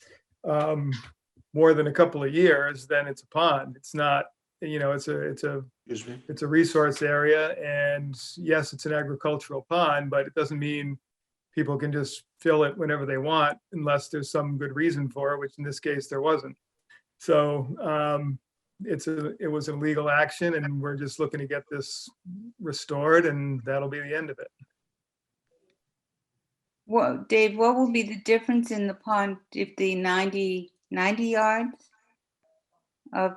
more than a couple of years, then it's a pond. It's not, you know, it's a resource area, and yes, it's an agricultural pond, but it doesn't mean people can just fill it whenever they want unless there's some good reason for it, which in this case there wasn't. So it was a legal action, and we're just looking to get this restored, and that'll be the end of it.
Well, Dave, what will be the difference in the pond if the 90 yards of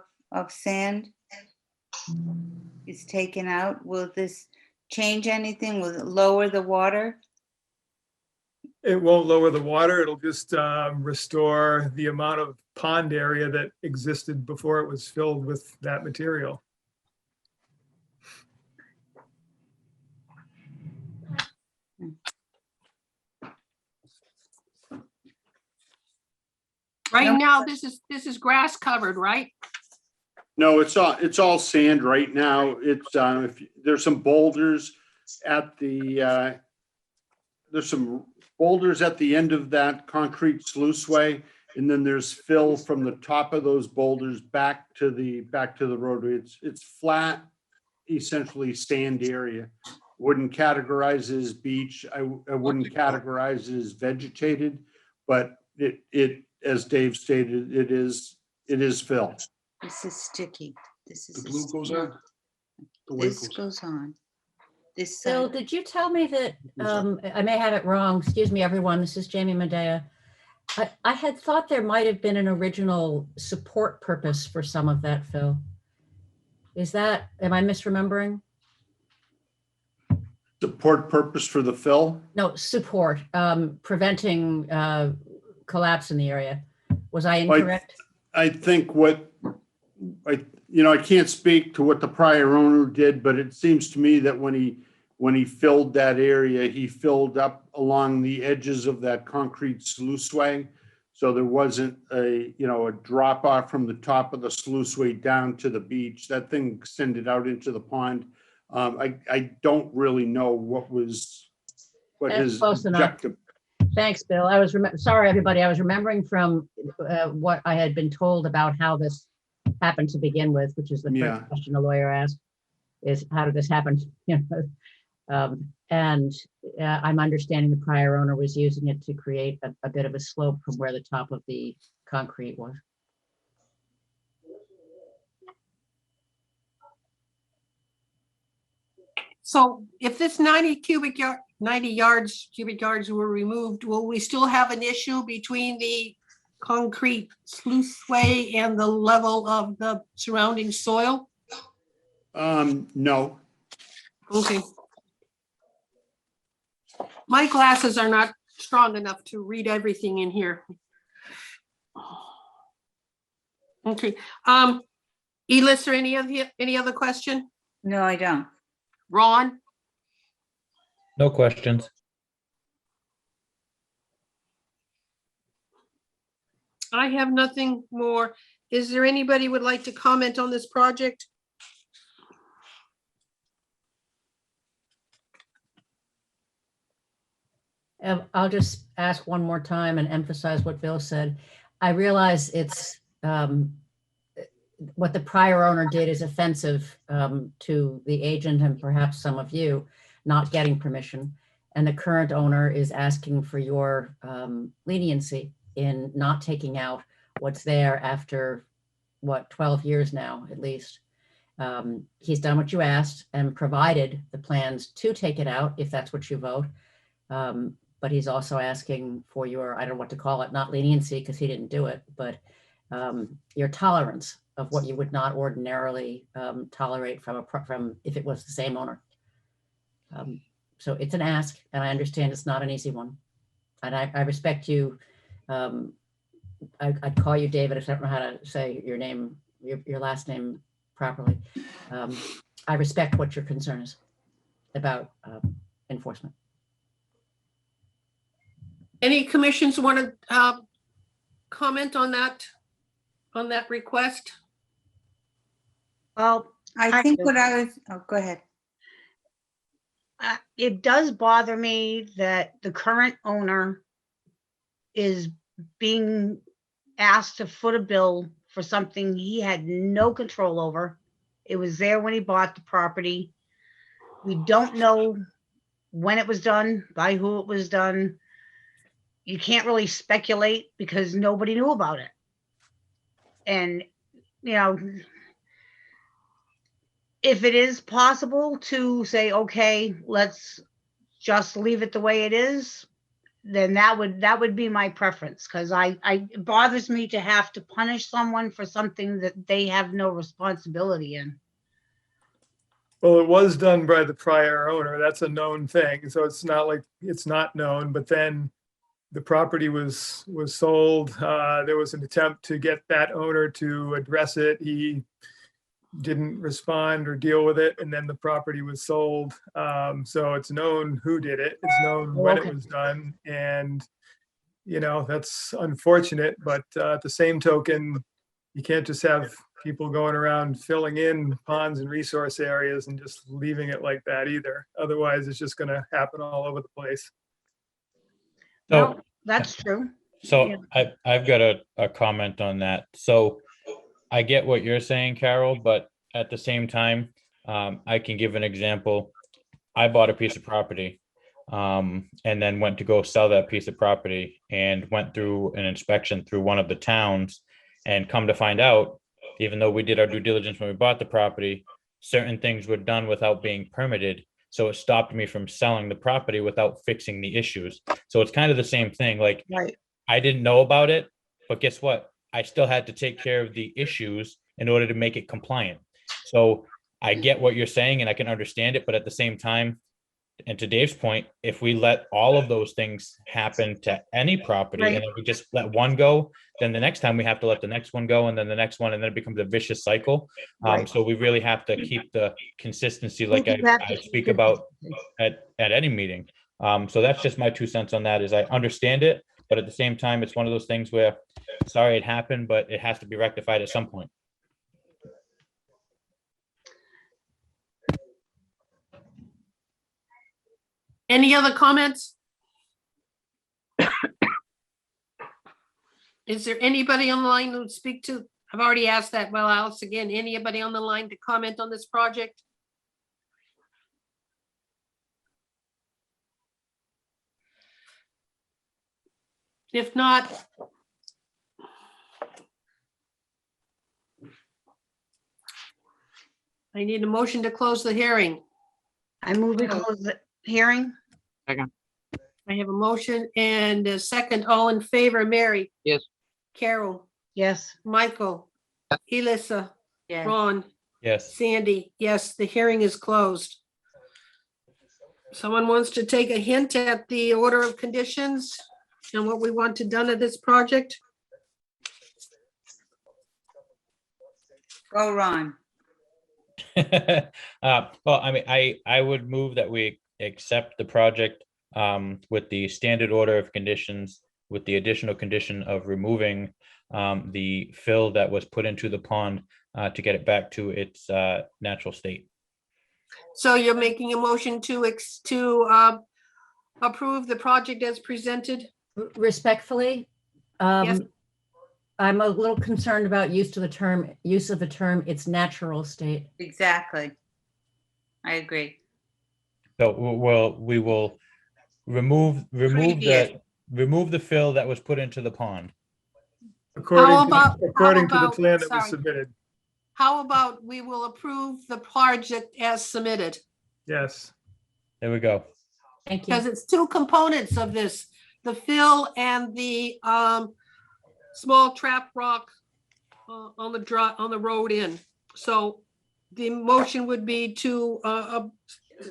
sand is taken out? Will this change anything? Will it lower the water?
It won't lower the water. It'll just restore the amount of pond area that existed before it was filled with that material.
Right now, this is grass covered, right?
No, it's all sand right now. It's there's some boulders at the end of that concrete sluiceway, and then there's fill from the top of those boulders back to the roadway. It's flat, essentially sand area. Wouldn't categorize it as beach. I wouldn't categorize it as vegetated, but it as Dave stated, it is fill.
This is sticky. This is
The glue goes on.
This goes on. This
Bill,
side.
did you tell me that, I may have it wrong, excuse me, everyone, this is Jamie Medea. I had thought there might have been an original support purpose for some of that, Phil. Am I misremembering?
Support purpose for the fill?
No, support, preventing collapse in the area. Was I
Like,
incorrect?
I think I can't speak to what the prior owner did, but it seems to me that when he filled that area, he filled up along the edges of that concrete sluiceway. So there wasn't a drop off from the top of the sluiceway down to the beach. That thing extended out into the pond. I don't really know what
That's
his
close enough.
objective.
Thanks, Bill. Sorry, everybody. I was remembering from what I had been told about how this happened to begin with, which is the
Yeah.
first question a lawyer asks, is how did this happen? I'm understanding the prior owner was using it to create a bit of a slope from where the top of the concrete was.
So if this 90 cubic yards were removed, will we still have an issue between the concrete sluiceway and the level of the surrounding soil?
No.
Okay. My glasses are not strong enough to read everything in here. Okay. Elis, or any other question?
No, I don't.
Ron?
No questions.
I have nothing more. Is there anybody would like to comment on this project?
I'll just ask one more time and emphasize what Bill said. I realize it's what the prior owner did is offensive to the agent and perhaps some of you not getting permission. And the current owner is asking for your leniency in not taking out what's there after, 12 years now, at least. He's done what you asked and provided the plans to take it out if that's what you vote. But he's also asking for your, I don't know what to call it, not leniency because he didn't do it, but your tolerance of what you would not ordinarily tolerate from if it was the same owner. So it's an ask, and I understand it's not an easy one. And I respect you. I'd call you David if I don't know how to say your name, your last name properly. I respect what your concern is about enforcement.
Any commissions want to comment on that request?
Well,
I think what I was, oh, go ahead.
It does bother me that the current owner is being asked to foot a bill for something he had no control over. It was there when he bought the property. We don't know when it was done, by who it was done. You can't really speculate because nobody knew about it. And, if it is possible to say, okay, let's just leave it the way it is, then that would be my preference, because it bothers me to have to punish someone for something that they have no responsibility in.
Well, it was done by the prior owner. That's a known thing. So it's not like it's not known, but then the property was sold. There was an attempt to get that owner to address it. He didn't respond or deal with it, and then the property was sold. So it's known who did it. It's known when it was done, and that's unfortunate. But at the same token, you can't just have people going around filling in ponds and resource areas and just leaving it like that either. Otherwise, it's just going to happen all over the place.
So
That's true.
So I've got a comment on that. So I get what you're saying, Carol, but at the same time, I can give an example. I bought a piece of property and then went to go sell that piece of property and went through an inspection through one of the towns, and come to find out, even though we did our due diligence when we bought the property, certain things were done without being permitted. So it stopped me from selling the property without fixing the issues. So it's kind of the same thing. Like,
right.
I didn't know about it, but guess what? I still had to take care of the issues in order to make it compliant. So I get what you're saying and I can understand it, but at the same time, and to Dave's point, if we let all of those things happen to any property and
Right.
then we just let one go, then the next time we have to let the next one go and then the next one, and then it becomes a vicious cycle.
Right.
So we really have to keep the consistency like
We do have to
I
keep
speak about
consistency.
at any meeting. So that's just my 2 cents on that is I understand it, but at the same time, it's one of those things where, sorry it happened, but it has to be rectified at some point.
Any other comments? Is there anybody on the line who would speak to, I've already asked that, well, Alice, again, anybody on the line to comment on this project? If not, I need a motion to close the hearing.
I move we close the hearing.
Second.
I have a motion and a second. All in favor, Mary,
Yes.
Carol,
Yes.
Michael, Elissa,
Yes.
Ron,
Yes.
Sandy. Yes, the hearing is closed. Someone wants to take a hint at the order of conditions and what we want to done at this project?
Go, Ron.
Well, I mean, I would move that we accept the project with the standard order of conditions, with the additional condition of removing the fill that was put into the pond to get it back to its natural state.
So you're making a motion to approve the project as presented?
Respectfully,
Yes.
I'm a little concerned about use of the term, its natural state.
Exactly. I agree.
So we will remove
Previous.
the fill that was put into the pond.
According
How
to,
about-
according to
how
the
about-
plan that was
sorry.
submitted.
How about we will approve the project as submitted?
Yes.
There we go.
Thank you.
Because it's two components of this, the fill and the small trap rock on the road in. So the motion would be to a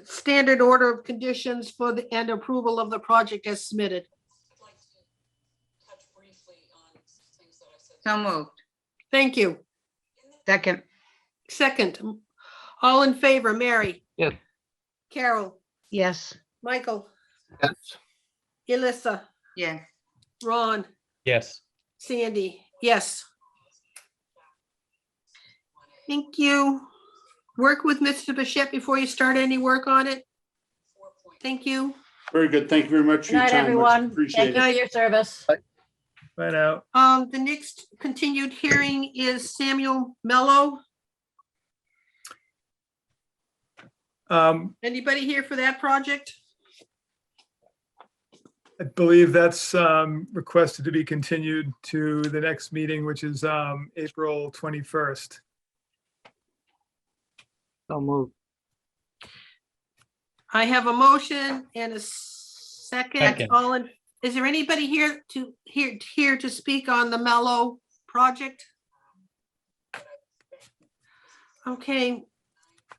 standard order of conditions for the and approval of the project as submitted.
So moved.
Thank you.
Second.
Second, all in favor, Mary,
Yes.
Carol,
Yes.
Michael,
Yes.
Elissa,
Yes.
Ron,
Yes.
Sandy, yes. Thank you. Work with Mr. Bichette before you start any work on it. Thank you.
Very good. Thank you very much for
Good
your
night,
time. Much
everyone. Thank
appreciated.
you for your service.
Bye now.
The next continued hearing is Samuel Mello. Anybody here for that project?
I believe that's requested to be continued to the next meeting, which is April 21st.
So moved.
I have a motion and a second.
Second.
Is there anybody here to speak on the Mello project? Okay,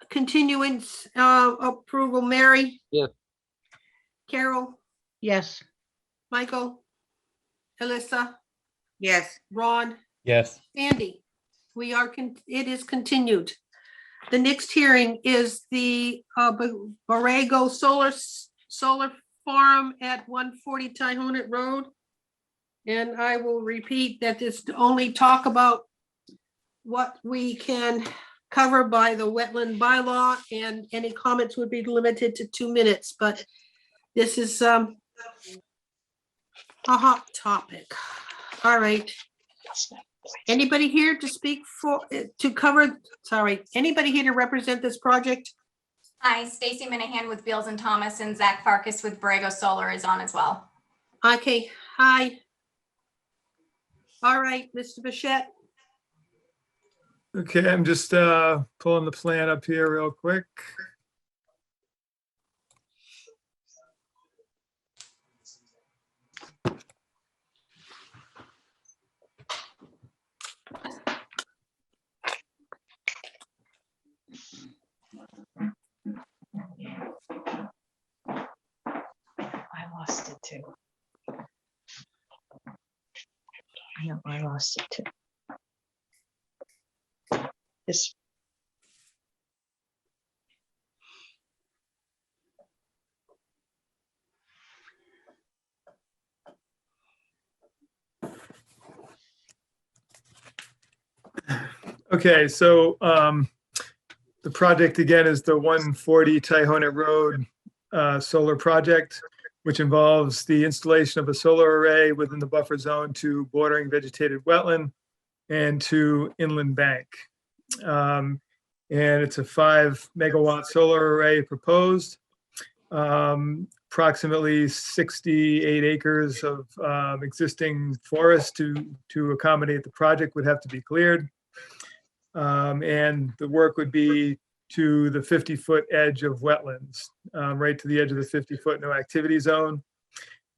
continuance approval, Mary?
Yes.
Carol,
Yes.
Michael, Alyssa,
Yes.
Ron,
Yes.
Sandy. It is continued. The next hearing is the Borrego Solar Farm at 140 Tyhonet Road. And I will repeat that this only talk about what we can cover by the wetland bylaw, and any comments would be limited to 2 minutes, but this is a hot topic. All right. Anybody here to speak anybody here to represent this project?
Hi, Stacy Minahan with Beals and Thomas, and Zach Farkas with Borrego Solar is on as well.
Okay, hi. All right, Mr. Bichette.
Okay, I'm just pulling the plan up here real quick.
I lost it too. I know, I lost it too. This.
Okay, so the project again is the 140 Tyhonet Road solar project, which involves the installation of a solar array within the buffer zone to bordering vegetated wetland and to inland bank. And it's a 5 megawatt solar array proposed. Approximately 68 acres of existing forest to accommodate the project would have to be cleared. And the work would be to the 50-foot edge of wetlands, right to the edge of the 50-foot no activity zone.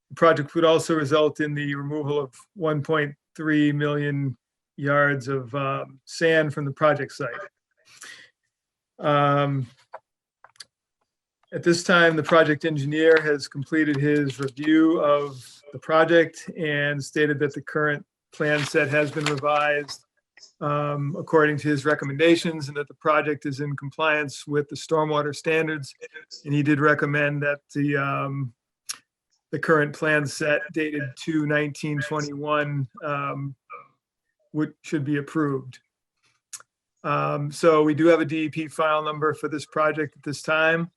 The project would also result in the removal of 1.3 million yards of sand from the project site. At this time, the project engineer has completed his review of the project and stated that the current plan set has been revised according to his recommendations, and that the project is in compliance with the stormwater standards. And he did recommend that the current plan set dated 2/19/21 should be approved. So we do have a DEP file number for this project at this time.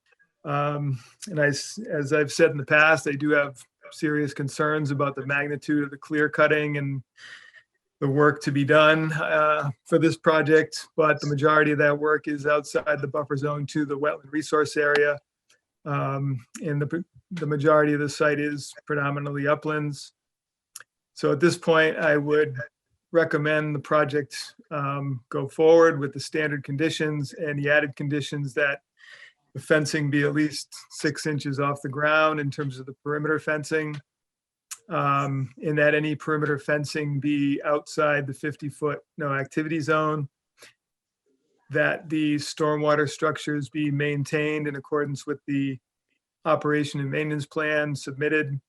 And as I've said in the past, I do have serious concerns about the magnitude of the clear cutting and the work to be done for this project, but the majority of that work is outside the buffer zone to the wetland resource area. And the majority of the site is predominantly uplands. So at this point, I would recommend the project go forward with the standard conditions and the added conditions that the fencing be at least 6 inches off the ground in terms of the perimeter fencing. In that any perimeter fencing be outside the 50-foot no activity zone, that the stormwater structures be maintained in accordance with the operation and maintenance plan submitted,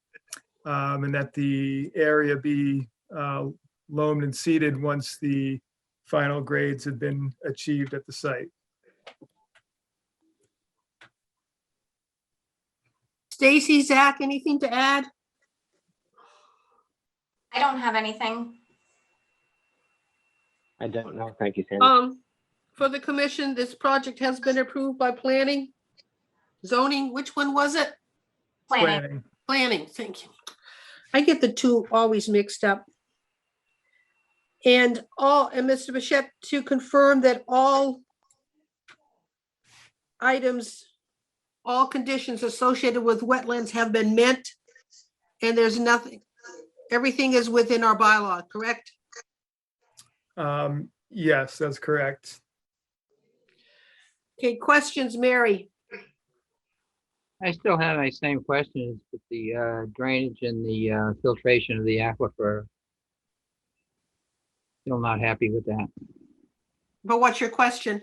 and that the area be loamed and seeded once the final grades have been achieved at the site.
Stacy, Zach, anything to add?
I don't have anything.
I don't know. Thank you, Sandy.
For the commission, this project has been approved by planning, zoning, which one was it?
Planning.
Planning, thank you. I get the two always mixed up. And Mr. Bichette, to confirm that all items, all conditions associated with wetlands have been met, and there's nothing, everything is within our bylaw, correct?
Yes, that's correct.
Okay, questions, Mary?
I still have my same questions with the drainage and the filtration of the aquifer. Still not happy with that.
But what's your question?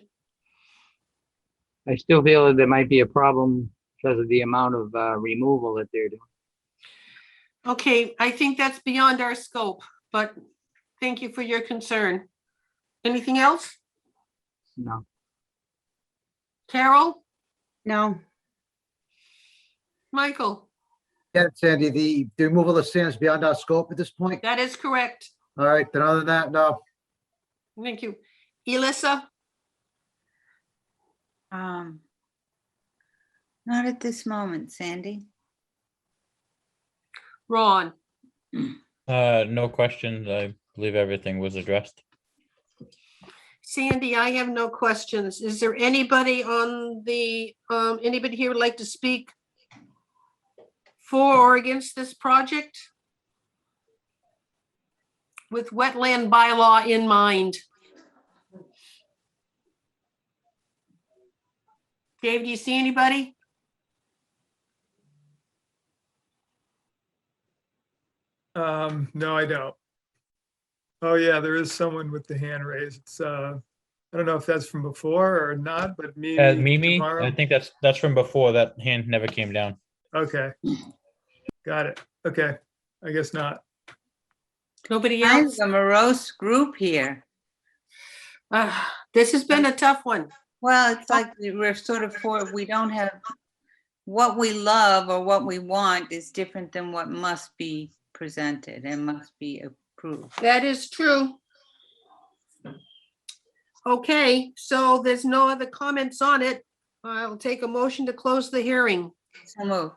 I still feel that there might be a problem because of the amount of removal that they're doing.
Okay, I think that's beyond our scope, but thank you for your concern. Anything else?
No.
Carol?
No.
Michael?
Yeah, Sandy, the removal of sand is beyond our scope at this point.
That is correct.
All right, then other than that, no.
Thank you. Elissa?
Not at this moment, Sandy.
Ron?
No questions. I believe everything was addressed.
Sandy, I have no questions. Is there anybody on the, anybody here would like to speak for or against this project? With wetland bylaw in mind. Dave, do you see anybody?
No, I don't. Oh, yeah, there is someone with the hand raised. It's I don't know if that's from before or not, but
Mimi, I
tomorrow.
think that's from before. That hand never came down.
Okay. Got it. Okay. I guess not.
Nobody
Kind
else?
of a morose group here.
This has been a tough one.
Well, it's like we're sort of we don't have, what we love or what we want is different than what must be presented and must be approved.
That is true. Okay, so there's no other comments on it. I'll take a motion to close the hearing.
So moved.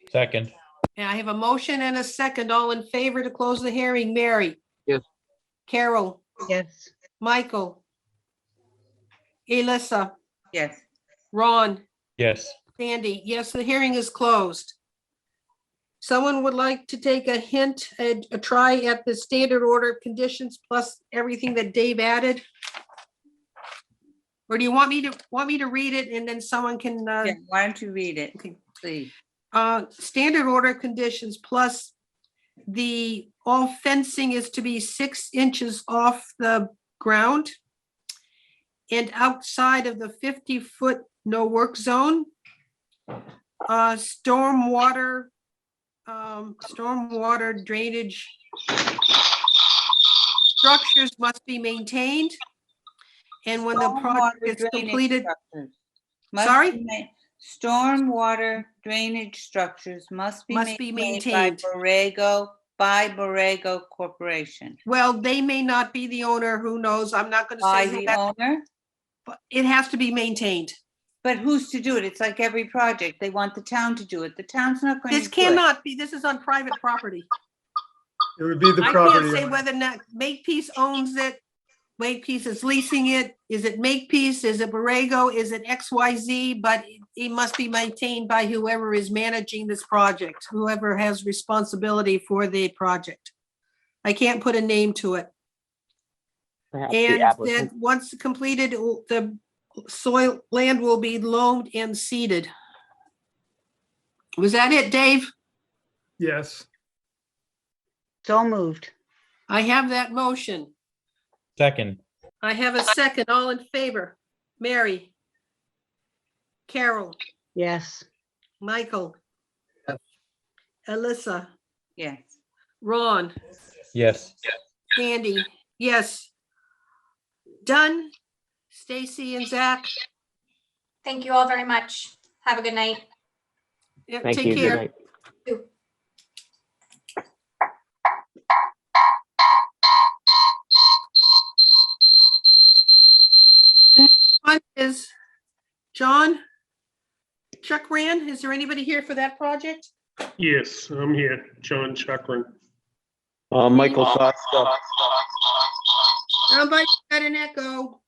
Second.
And I have a motion and a second. All in favor to close the hearing? Mary?
Yes.
Carol?
Yes.
Michael? Elissa?
Yes.
Ron?
Yes.
Sandy? Yes, the hearing is closed. Someone would like to take a hint, a try at the standard order of conditions plus everything that Dave added? Or do you want me to read it and then someone can?
Yeah, why don't you read it,
Okay.
please?
Standard order of conditions plus all fencing is to be 6 inches off the ground and outside of the 50-foot no work zone. Stormwater drainage structures must be maintained. And when the project is completed,
Stormwater drainage structures must be maintained by Borrego Corporation.
Well, they may not be the owner, who knows? I'm not gonna
By
say
the
that.
owner?
But it has to be maintained.
But who's to do it? It's like every project. They want the town to do it. The town's not going to do
This
it.
cannot be, this is on private property.
It would be the
I
property
can't say
owner.
whether or not Makepeace owns it. Makepeace is leasing it. Is it Makepeace? Is it Borrego? Is it XYZ? But it must be maintained by whoever is managing this project, whoever has responsibility for the project. I can't put a name to it.
Perhaps the
And
applicant.
then once completed, the land will be loamed and seeded. Was that it, Dave?
Yes.
So moved.
I have that motion.
Second.
I have a second. All in favor? Mary? Carol?
Yes.
Michael? Alyssa?
Yes.
Ron?
Yes.
Sandy? Yes. Done. Stacy and Zach?
Thank you all very much. Have a good night.
Yeah,
Thank
take
you. Good
care.
night.
One is John Chuckran. Is there anybody here for that project?
Yes, I'm here, John Chuckran.
Michael Costa.
Somebody got an echo.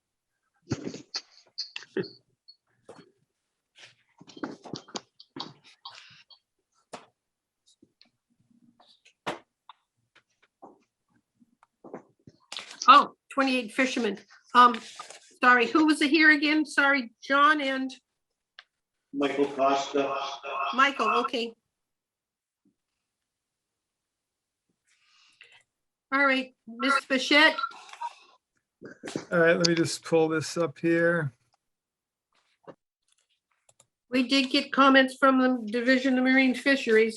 Oh, 28 Fishermen. Sorry, who was it here again? Sorry, John and
Michael Costa.
Michael, okay. All right, Ms. Bichette,
All right, let me just pull this up here.
we did get comments from the Division of Marine Fisheries.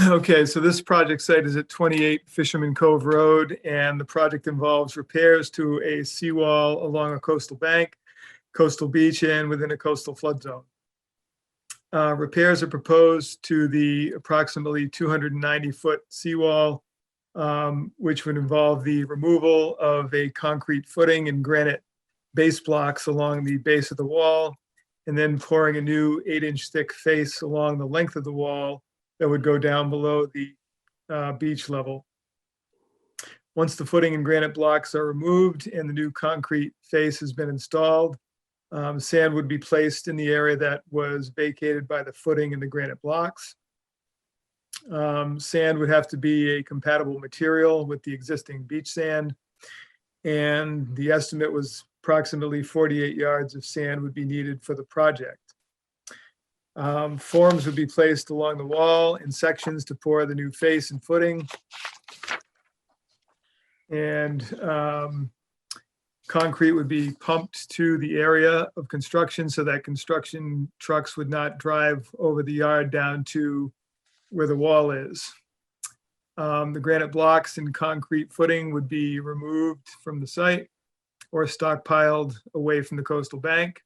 Okay, so this project site is at 28 Fisherman Cove Road, and the project involves repairs to a seawall along a coastal bank, coastal beach, and within a coastal flood zone. Repairs are proposed to the approximately 290-foot seawall, which would involve the removal of a concrete footing and granite base blocks along the base of the wall, and then pouring a new 8-inch thick face along the length of the wall that would go down below the beach level. Once the footing and granite blocks are removed and the new concrete face has been installed, sand would be placed in the area that was vacated by the footing and the granite blocks. Sand would have to be a compatible material with the existing beach sand. And the estimate was approximately 48 yards of sand would be needed for the project. Forms would be placed along the wall in sections to pour the new face and footing. And concrete would be pumped to the area of construction so that construction trucks would not drive over the yard down to where the wall is. The granite blocks and concrete footing would be removed from the site or stockpiled away from the coastal bank.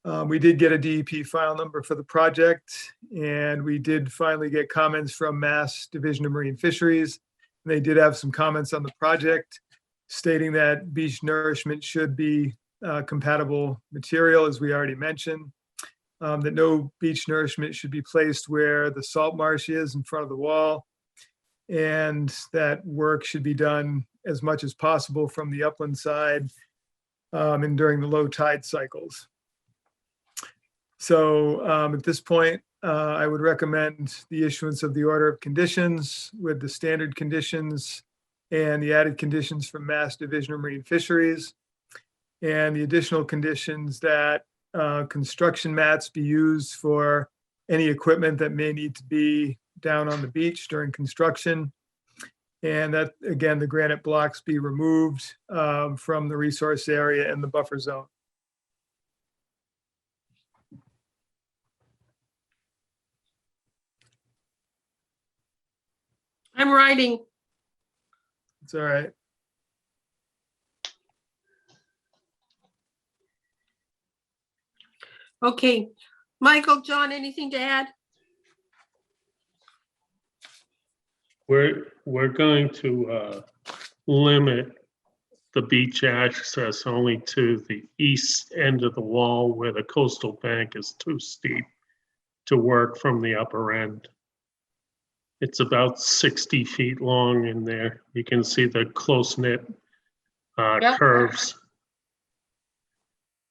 We did get a DEP file number for the project, and we did finally get comments from Mass Division of Marine Fisheries. They did have some comments on the project stating that beach nourishment should be compatible material, as we already mentioned. That no beach nourishment should be placed where the salt marsh is in front of the wall, and that work should be done as much as possible from the upland side and during the low tide cycles. So at this point, I would recommend the issuance of the order of conditions with the standard conditions and the added conditions from Mass Division of Marine Fisheries, and the additional conditions that construction mats be used for any equipment that may need to be down on the beach during construction. And that, again, the granite blocks be removed from the resource area and the buffer zone.
I'm writing.
It's all right.
Okay, Michael, John, anything to add?
We're going to limit the beach access only to the east end of the wall where the coastal bank is too steep to work from the upper end. It's about 60 feet long in there. You can see the close-knit
Yep.
curves.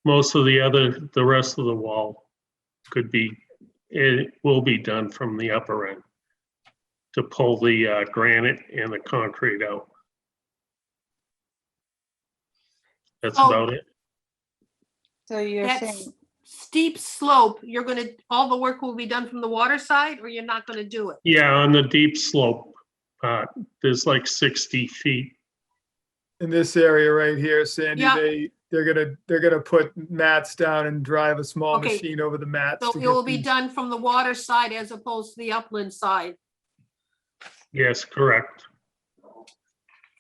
Most of the rest of the wall it will be done from the upper end to pull the granite and the concrete out. That's
Oh.
about it.
So you're
That
saying,
steep slope, all the work will be done from the water side, or you're not gonna do it?
Yeah, on the deep slope, there's like 60 feet.
In this area right here, Sandy,
Yeah.
they're gonna put mats down and drive a small
Okay.
machine over the mats.
So
to
it
get
will be
these-
done from the water side as opposed to the upland side.
Yes, correct.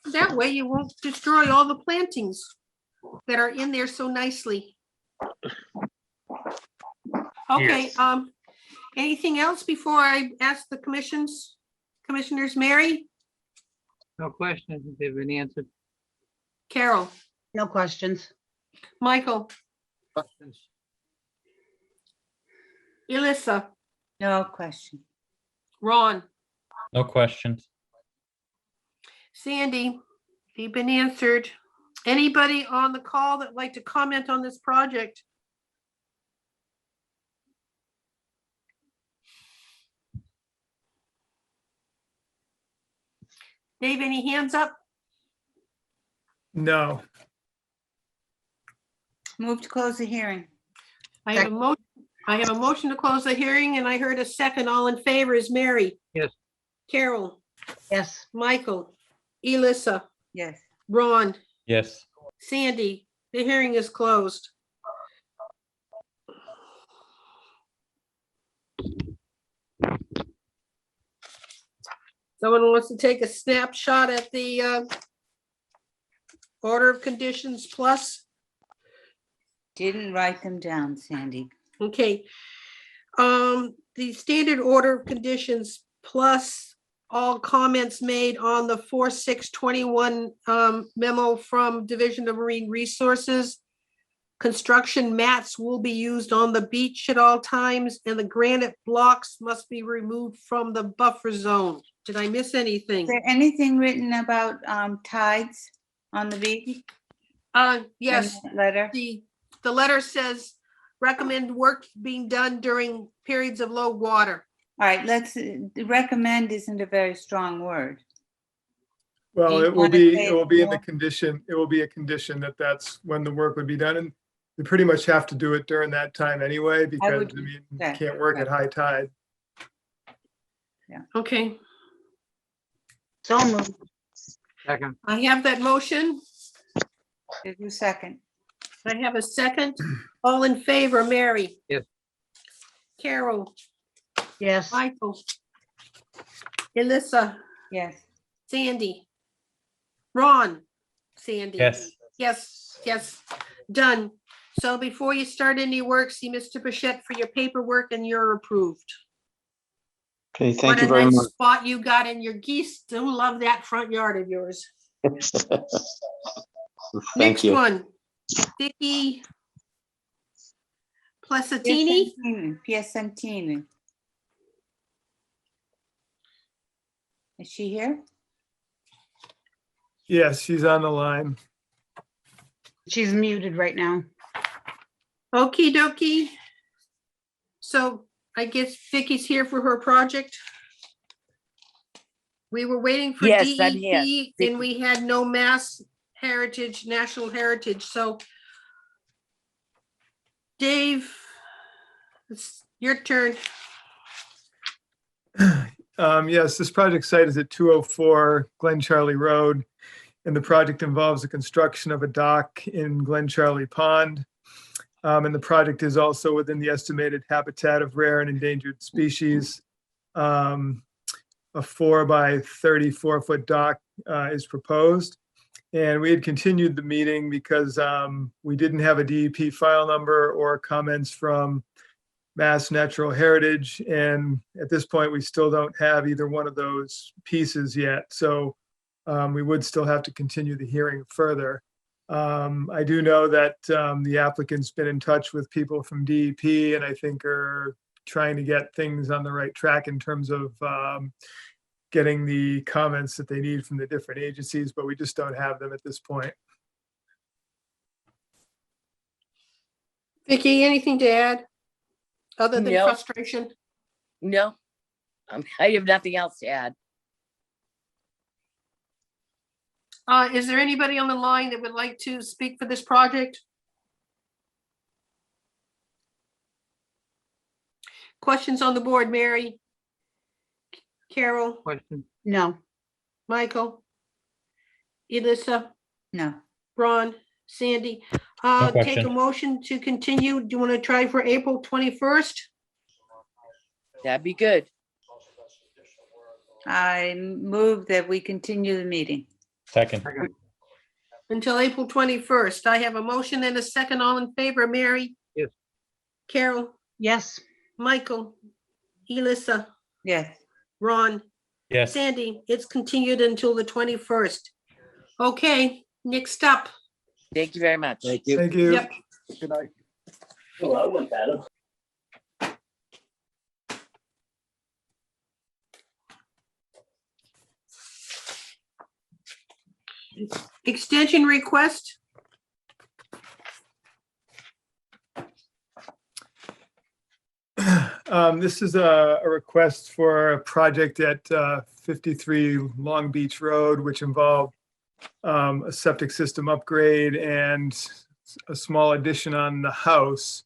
That way you won't destroy all the plantings that are in there so nicely. Okay,
Yes.
Anything else before I ask the commissioners? Mary,
No questions, they've been answered.
Carol,
No questions.
Michael,
Questions?
Elissa,
no question.
Ron,
No questions.
Sandy, you've been answered. Anybody on the call that'd like to comment on this project? Dave, any hands up?
No,
Move to close the hearing.
I have a motion to close the hearing, and I heard a second. All in favor is Mary.
Yes.
Carol,
Yes.
Michael, Elissa,
Yes.
Ron,
Yes.
Sandy. The hearing is closed. Someone wants to take a snapshot at the order of conditions plus?
Didn't write them down, Sandy.
Okay. The standard order of conditions plus all comments made on the 4/6/21 memo from Division of Marine Resources. Construction mats will be used on the beach at all times, and the granite blocks must be removed from the buffer zone. Did I miss anything?
Is there anything written about tides on the beach?
Yes,
In that letter?
the letter says recommend work being done during periods of low water.
All right, recommend isn't a very strong word.
Well,
you
it will
wanna
be,
say
it will be in the
more?
condition, it will be a condition that that's when the work would be done. And we pretty much have to do it during that time anyway, because
would-
I mean,
okay,
can't work at high tide.
Okay,
So moved.
Second.
I have that motion.
Did you second?
I have a second. All in favor, Mary?
Yes.
Carol,
Yes.
Michael, Alyssa,
Yes.
Sandy, Ron, Sandy.
Yes.
Yes, done. So before you start any work, see Mr. Bichette for your paperwork and you're approved.
Okay, thank you
What a
very
nice
much.
spot you got in your geese. Do love that front yard of yours.
Thank
Next
you.
one, Vicky Placatini.
Piacentini. Is she here?
Yes, she's on the line.
She's muted right now.
Okie dokie. So I guess Vicky's here for her project. We were waiting for
Yes, I'm here.
DEP and we had no Mass Heritage, National Heritage, so Dave, it's your turn.
Yes, this project site is at 204 Glen Charlie Road, and the project involves the construction of a dock in Glen Charlie Pond. And the project is also within the estimated habitat of rare and endangered species. A 4 by 34-foot dock is proposed. And we had continued the meeting because we didn't have a DEP file number or comments from Mass Natural Heritage. And at this point, we still don't have either one of those pieces yet. So we would still have to continue the hearing further. I do know that the applicant's been in touch with people from DEP and I think are trying to get things on the right track in terms of getting the comments that they need from the different agencies, but we just don't have them at this point.
Vicky, anything to add? Other than
No.
frustration?
No, I have nothing else to add.
Is there anybody on the line that would like to speak for this project? Questions on the board, Mary? Carol,
Question.
No.
Michael? Elissa,
No.
Ron, Sandy?
No
Take a
question.
motion to continue. Do you want to try for April 21st?
That'd be good.
I move that we continue the meeting.
Second.
Until April 21st. I have a motion and a second. All in favor, Mary?
Yes.
Carol,
Yes.
Michael, Elissa,
Yes.
Ron,
Yes.
Sandy, it's continued until the 21st. Okay, next up.
Thank you very much.
Thank you.
Thank you.
Yep.
Good night.
Extension request.
This is a request for a project at 53 Long Beach Road, which involved a septic system upgrade and a small addition on the house.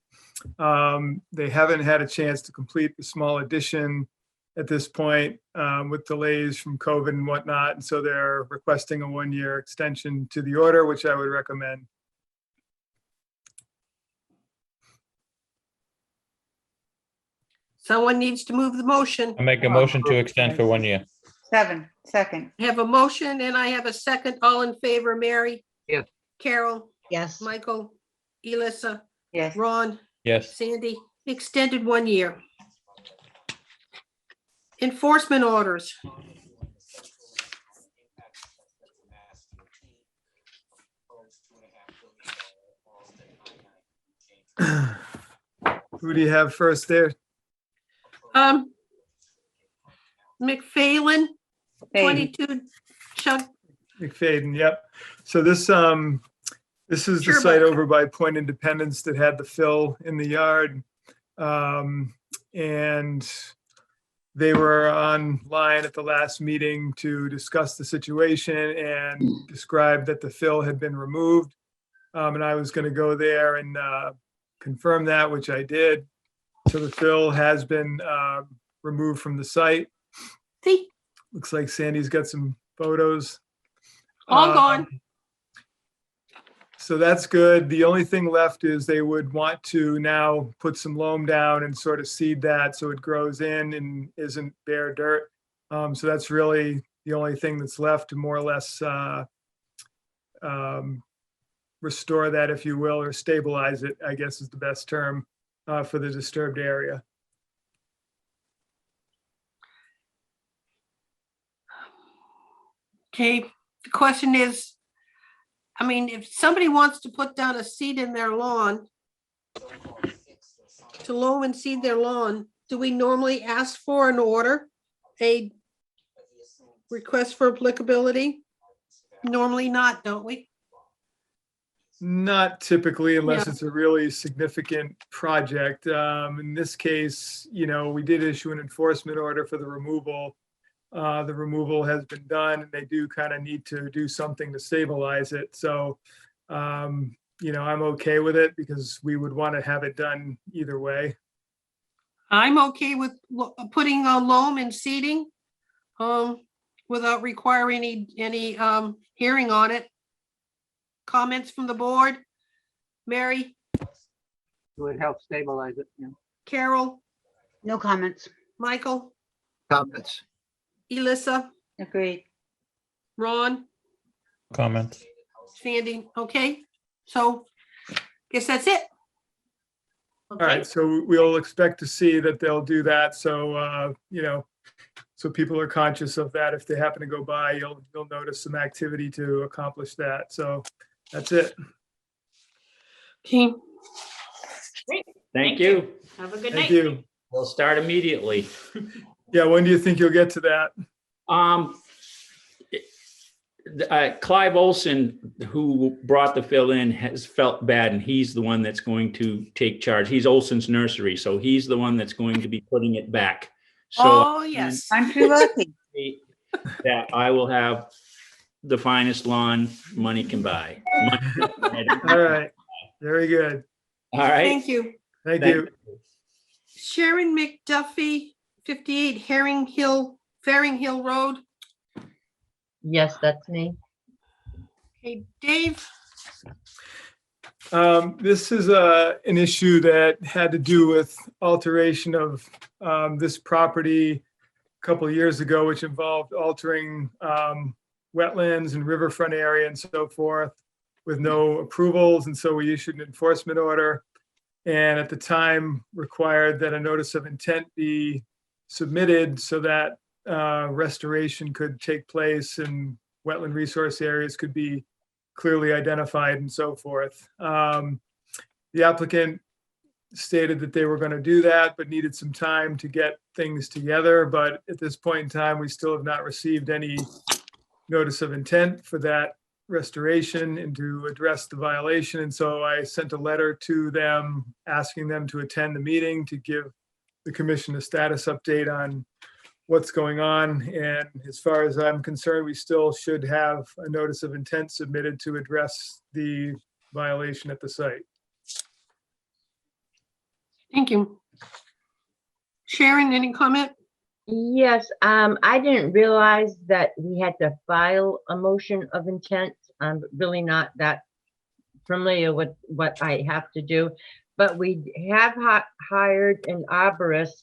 They haven't had a chance to complete the small addition at this point with delays from COVID and whatnot. And so they're requesting a 1-year extension to the order, which I would recommend.
Someone needs to move the motion.
I make a motion to extend for 1 year.
Second.
I have a motion and I have a second. All in favor, Mary?
Yes.
Carol,
Yes.
Michael, Elissa,
Yes.
Ron,
Yes.
Sandy, extended 1 year. Enforcement orders.
Who do you have first there?
McPhailin,
Baby.
22 Chuck,
McFadden, yep. So this is the
Sure,
site
Buck.
over by Point Independence that had the fill in the yard. And They were online at the last meeting to discuss the situation and describe that the fill had been removed. And I was going to go there and confirm that, which I did. So the fill has been removed from the site.
See,
Looks like Sandy's got some photos.
all gone.
So that's good. The only thing left is they would want to now put some loam down and sort of seed that so it grows in and isn't bare dirt. So that's really the only thing that's left to more or less restore that, if you will, or stabilize it, I guess is the best term for the disturbed area.
Okay, the question is, I mean, if somebody wants to put down a seed in their lawn, to loam and seed their lawn, do we normally ask for an order, a request for applicability? Normally not, don't we?
Not typically, unless
Yeah.
it's a really significant project. In this case, we did issue an enforcement order for the removal. The removal has been done and they do kind of need to do something to stabilize it. So, I'm okay with it because we would want to have it done either way.
I'm okay with putting a loam and seeding, without requiring any hearing on it. Comments from the board? Mary,
It would help stabilize it, yeah.
Carol,
No comments.
Michael,
Comments.
Elissa,
Agreed.
Ron,
Comments.
Sandy, okay? So guess that's it.
All right, so we'll expect to see that they'll do that. So, so people are conscious of that. If they happen to go by, you'll notice some activity to accomplish that. So that's it.
Okay.
Thank you.
Have a good
Thank
night.
you.
We'll start immediately.
Yeah, when do you think you'll get to that?
Clive Olson, who brought the fill in, has felt bad, and he's the one that's going to take charge. He's Olson's nursery, so he's the one that's going to be putting it back. So
Oh, yes.
Aren't you lucky?
that I will have the finest lawn money can buy.
All right, very good.
All right.
Thank you.
Thank
Thank
you.
Sharon McDuffie, 58 Faring Hill Road.
Yes, that's me.
Okay, Dave,
This is an issue that had to do with alteration of this property a couple of years ago, which involved altering wetlands and riverfront area and so forth with no approvals. And so we issued an enforcement order, and at the time required that a notice of intent be submitted so that restoration could take place and wetland resource areas could be clearly identified and so forth. The applicant stated that they were going to do that, but needed some time to get things together. But at this point in time, we still have not received any notice of intent for that restoration and to address the violation. And so I sent a letter to them asking them to attend the meeting to give the commission a status update on what's going on. And as far as I'm concerned, we still should have a notice of intent submitted to address the violation at the site.
thank you. Sharon, any comment?
Yes, I didn't realize that we had to file a motion of intent. I'm really not that familiar with what I have to do, but we have hired an arborist.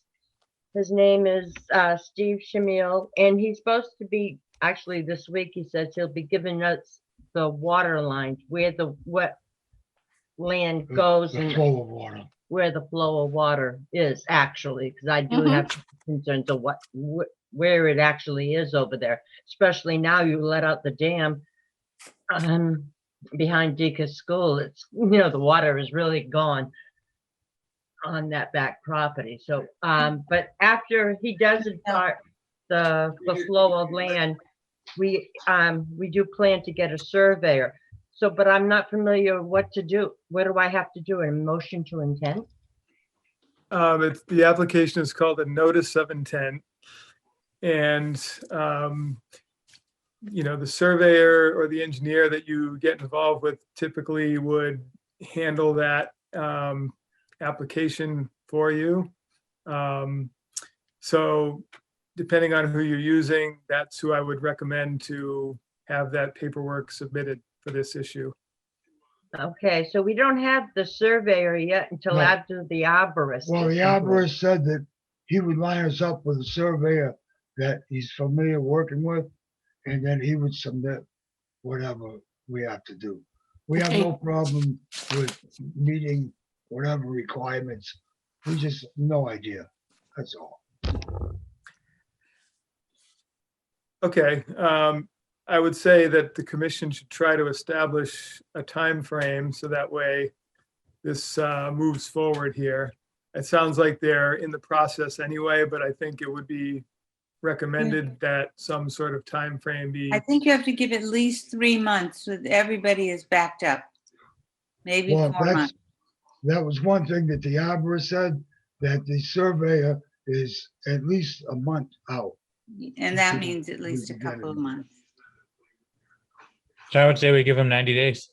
His name is Steve Shamiel, and he's supposed to be, actually this week, he says he'll be giving us the water lines, where the wet land goes and
flow of water.
where the flow of water is actually, because I do have concerns of where it actually is over there, especially now you let out the dam behind Deacon's School. It's, the water is really gone on that back property. So, but after he does impart the flow of land, we do plan to get a surveyor. So, but I'm not familiar what to do. What do I have to do? A motion to intent?
The application is called a notice of intent. And, you know, the surveyor or the engineer that you get involved with typically would handle that application for you. So depending on who you're using, that's who I would recommend to have that paperwork submitted for this issue.
Okay, so we don't have the surveyor yet until
No.
after the arborist.
Well,
is
the
complete.
arborist said that he would line us up with a surveyor that he's familiar working with, and then he would submit whatever we have to do. We have no problem with meeting whatever requirements. We just, no idea. That's all.
Okay, I would say that the commission should try to establish a time frame so that way this moves forward here. It sounds like they're in the process anyway, but I think it would be recommended that some sort of time frame be.
I think you have to give at least 3 months so that everybody is backed up. Maybe
Well,
4 months.
that was one thing that the arborist said, that the surveyor is at least a month out.
And that means at least a couple of months.
So I would say we give him 90 days.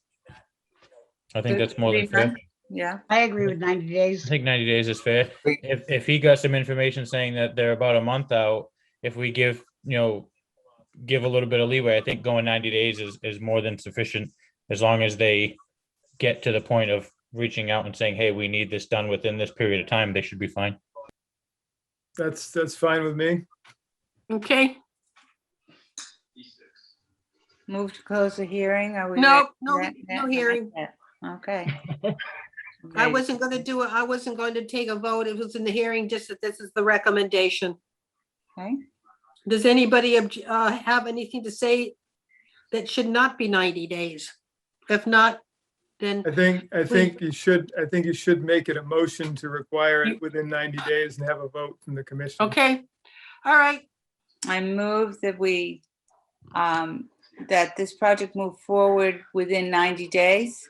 I think that's more than
3
fair.
months? Yeah.
I agree with 90
I
days.
think 90 days is fair. If he got some information saying that they're about a month out, if we give a little bit of leeway, I think going 90 days is more than sufficient, as long as they get to the point of reaching out and saying, hey, we need this done within this period of time, they should be fine.
That's fine with me.
Okay,
Move to close the hearing. Are we?
no,
ready for
no
that?
hearing.
Okay.
I
Okay.
wasn't gonna do it. I wasn't going to take a vote. It was in the hearing, just that this is the recommendation.
Okay.
Does anybody have anything to say that should not be 90 days? If not, then
I think you should make it a motion to require it within 90 days and have a vote from the commission.
okay. All right,
I move that we, that this project move forward within 90 days.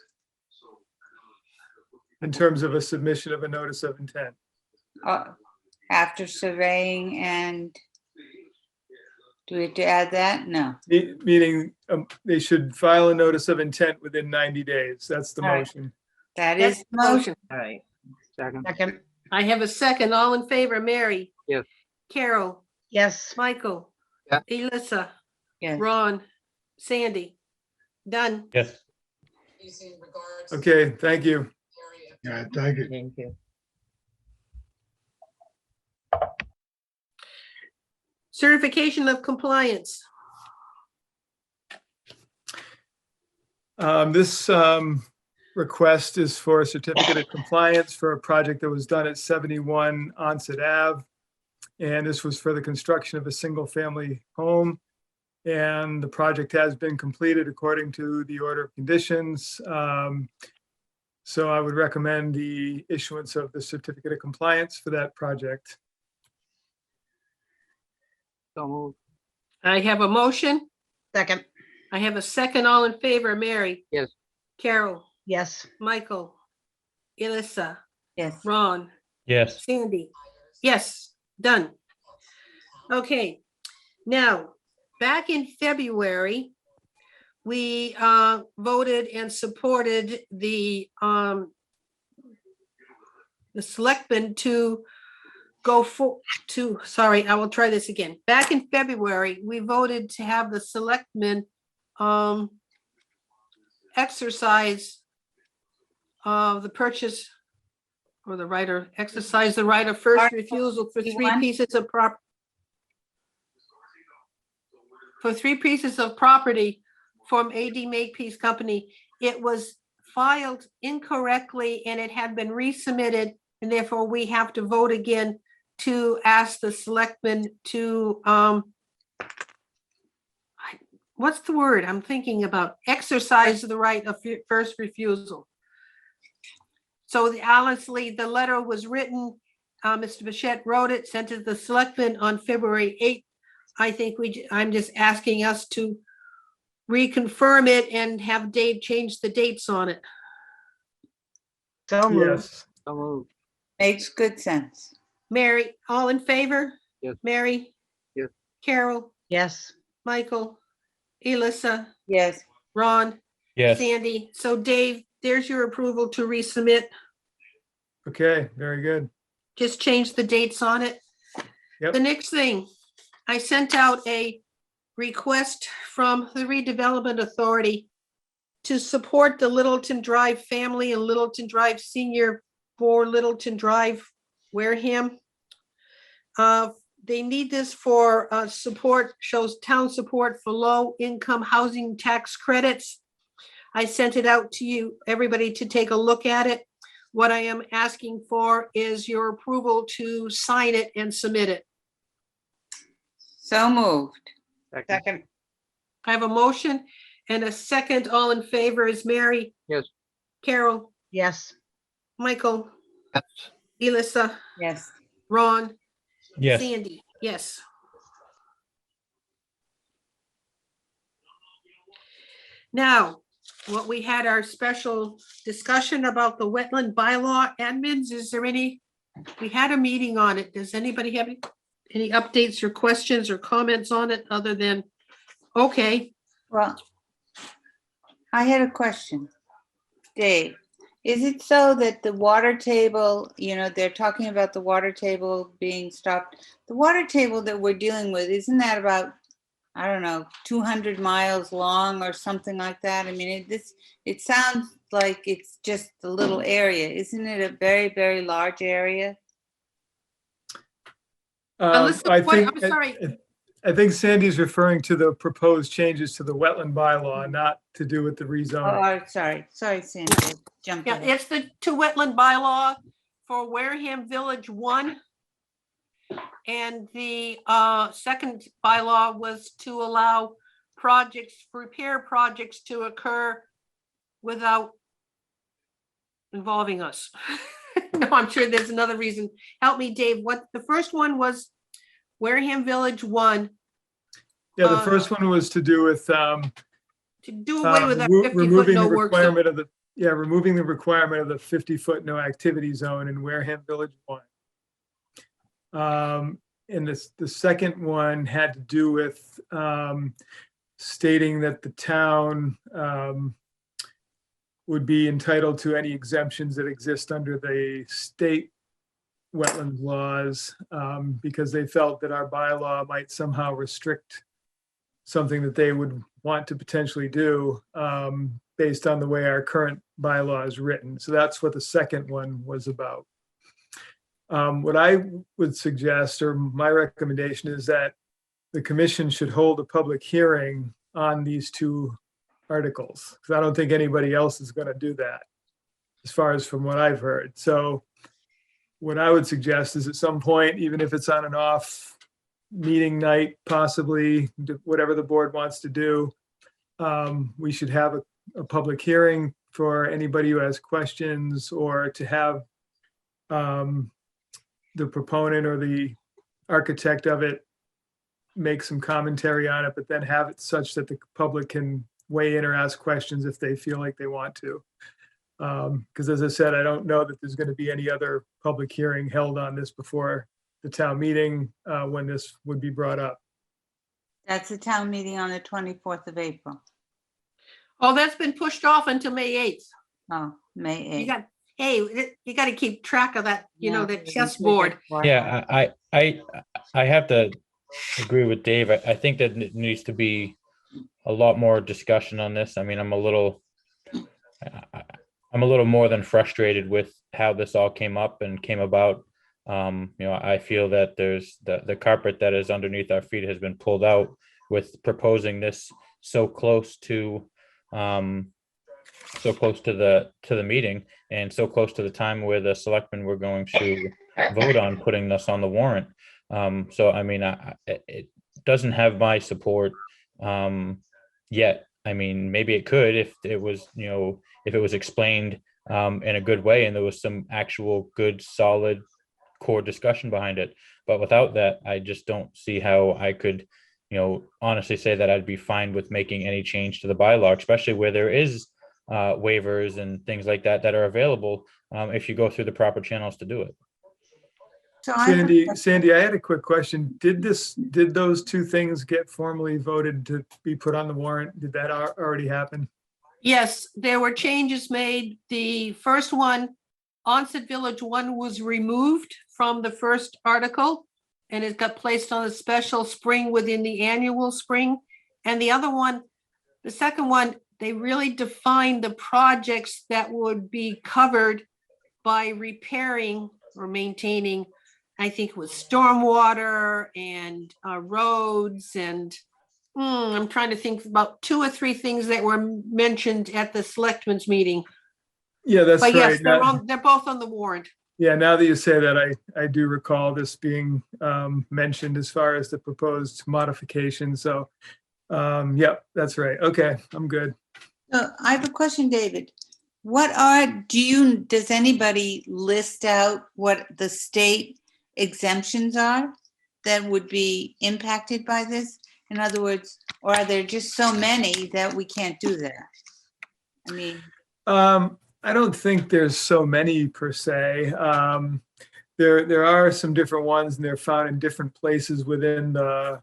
In terms of a submission of a notice of intent.
After surveying and, do we have to add that? No.
Meaning they should file a notice of intent within 90 days. That's the
All right.
motion.
That
that's
is
the motion.
All right. Second.
Second,
I have a second. All in favor, Mary?
Yes.
Carol?
yes.
Michael?
Yeah.
Elissa?
Yes.
Ron? Sandy? Done.
Yes.
Okay, thank you.
Yeah, thank you.
Thank you.
Certification of compliance.
This request is for a certificate of compliance for a project that was done at 71 Onset Ave. And this was for the construction of a single-family home. And the project has been completed according to the order of conditions. So I would recommend the issuance of the certificate of compliance for that project.
So moved.
I have a motion.
Second,
I have a second. All in favor, Mary?
Yes.
Carol?
yes.
Michael? Elissa?
Yes.
Ron?
Yes.
Sandy? Yes, done. Okay, now, back in February, we voted and supported the selectmen to go sorry, I will try this again. Back in February, we voted to have the selectmen exercise the purchase or the right of exercise the right of first
Article
refusal for 3
51.
pieces of property. For 3 pieces of property from AD Makepeace Company. It was filed incorrectly and it had been resubmitted, and therefore we have to vote again to ask the selectmen to what's the word I'm thinking about? Exercise the right of first refusal. So honestly, the letter was written, Mr. Bichette wrote it, sent it to the selectmen on February 8th. I think I'm just asking us to reconfirm it and have Dave change the dates on it.
So moved.
Yes.
So moved.
Makes good sense.
Mary, all in favor?
Yes.
Mary?
Yes.
Carol,
Yes.
Michael, Elissa,
Yes.
Ron,
Yes.
Sandy. So Dave, there's your approval to resubmit.
Okay, very good.
Just change the dates on it.
Yep.
The next thing, I sent out a request from the redevelopment authority to support the Littleton Drive family and Littleton Drive Senior for Littleton Drive, Wareham. They need this for support, shows town support for low-income housing tax credits. I sent it out to you, everybody, to take a look at it. What I am asking for is your approval to sign it and submit it.
So moved.
Second.
I have a motion and a second. All in favor is Mary,
Yes.
Carol,
Yes.
Michael, Elissa,
Yes.
Ron,
Yes.
Sandy, yes. Now, what we had our special discussion about the wetland bylaw admins, is there any, we had a meeting on it. Does anybody have any updates or questions or comments on it other than, okay,
Well, I had a question. Dave, is it so that the water table, they're talking about the water table being stopped? The water table that we're dealing with, isn't that about, I don't know, 200 miles long or something like that? I mean, it sounds like it's just a little area. Isn't it a very, very large area?
Alyssa,
I
what-
think,
I'm sorry.
I think Sandy's referring to the proposed changes to the wetland bylaw, not to do with the rezoning.
Oh, sorry, Sandy, I jumped
Yeah,
ahead.
it's the two wetland bylaw for Wareham Village 1. And the second bylaw was to allow repair projects to occur without involving us. No, I'm sure there's another reason. Help me, Dave. What, the first one was Wareham Village 1,
Yeah, the first one was to do with
to do away with that 50-foot
removing
no
the
work zone.
requirement of the, removing the requirement of the 50-foot no activity zone in Wareham Village 1. And the second one had to do with stating that the town would be entitled to any exemptions that exist under the state wetland laws, because they felt that our bylaw might somehow restrict something that they would want to potentially do based on the way our current bylaw is written. So that's what the second one was about. What I would suggest, or my recommendation, is that the commission should hold a public hearing on these two articles, because I don't think anybody else is going to do that, as far as from what I've heard. So what I would suggest is at some point, even if it's on an off meeting night, possibly, whatever the board wants to do, we should have a public hearing for anybody who has questions, or to have the proponent or the architect of it make some commentary on it, but then have it such that the public can weigh in or ask questions if they feel like they want to. Because as I said, I don't know that there's going to be any other public hearing held on this before the town meeting when this would be brought up.
That's the town meeting on the 24th of April.
Oh, that's been pushed off until May 8th.
Oh, May 8th.
You got to keep track of that,
Yeah,
the chessboard.
Yeah, I have to agree with Dave. I think that it needs to be a lot more discussion on this. I mean, I'm a little more than frustrated with how this all came up and came about. I feel that there's the carpet that is underneath our feet has been pulled out with proposing this so close to the meeting and so close to the time where the selectmen were going to vote on putting this on the warrant. So I mean, it doesn't have my support yet. I mean, maybe it could if it was, if it was explained in a good way and there was some actual good, solid core discussion behind it. But without that, I just don't see how I could, honestly say that I'd be fine with making any change to the bylaw, especially where there is waivers and things like that that are available if you go through the proper channels to do it.
So I have a
Sandy, I had a quick question. Did those two things get formally voted to be put on the warrant? Did that already happen?
Yes, there were changes made. The first one, Onset Village 1 was removed from the first article, and it got placed on a special spring within the annual spring. And the other one, the second one, they really defined the projects that would be covered by repairing or maintaining, I think it was stormwater and roads and I'm trying to think about 2 or 3 things that were mentioned at the selectmen's meeting.
Yeah, that's
But
right.
yes, they're both on the warrant.
Yeah, now that you say that, I do recall this being mentioned as far as the proposed modification. So, yep, that's right. Okay, I'm good.
So I have a question, David. Does anybody list out what the state exemptions are that would be impacted by this? In other words, or are there just so many that we can't do that? I mean,
I don't think there's so many per se. There are some different ones, and they're found in different places within the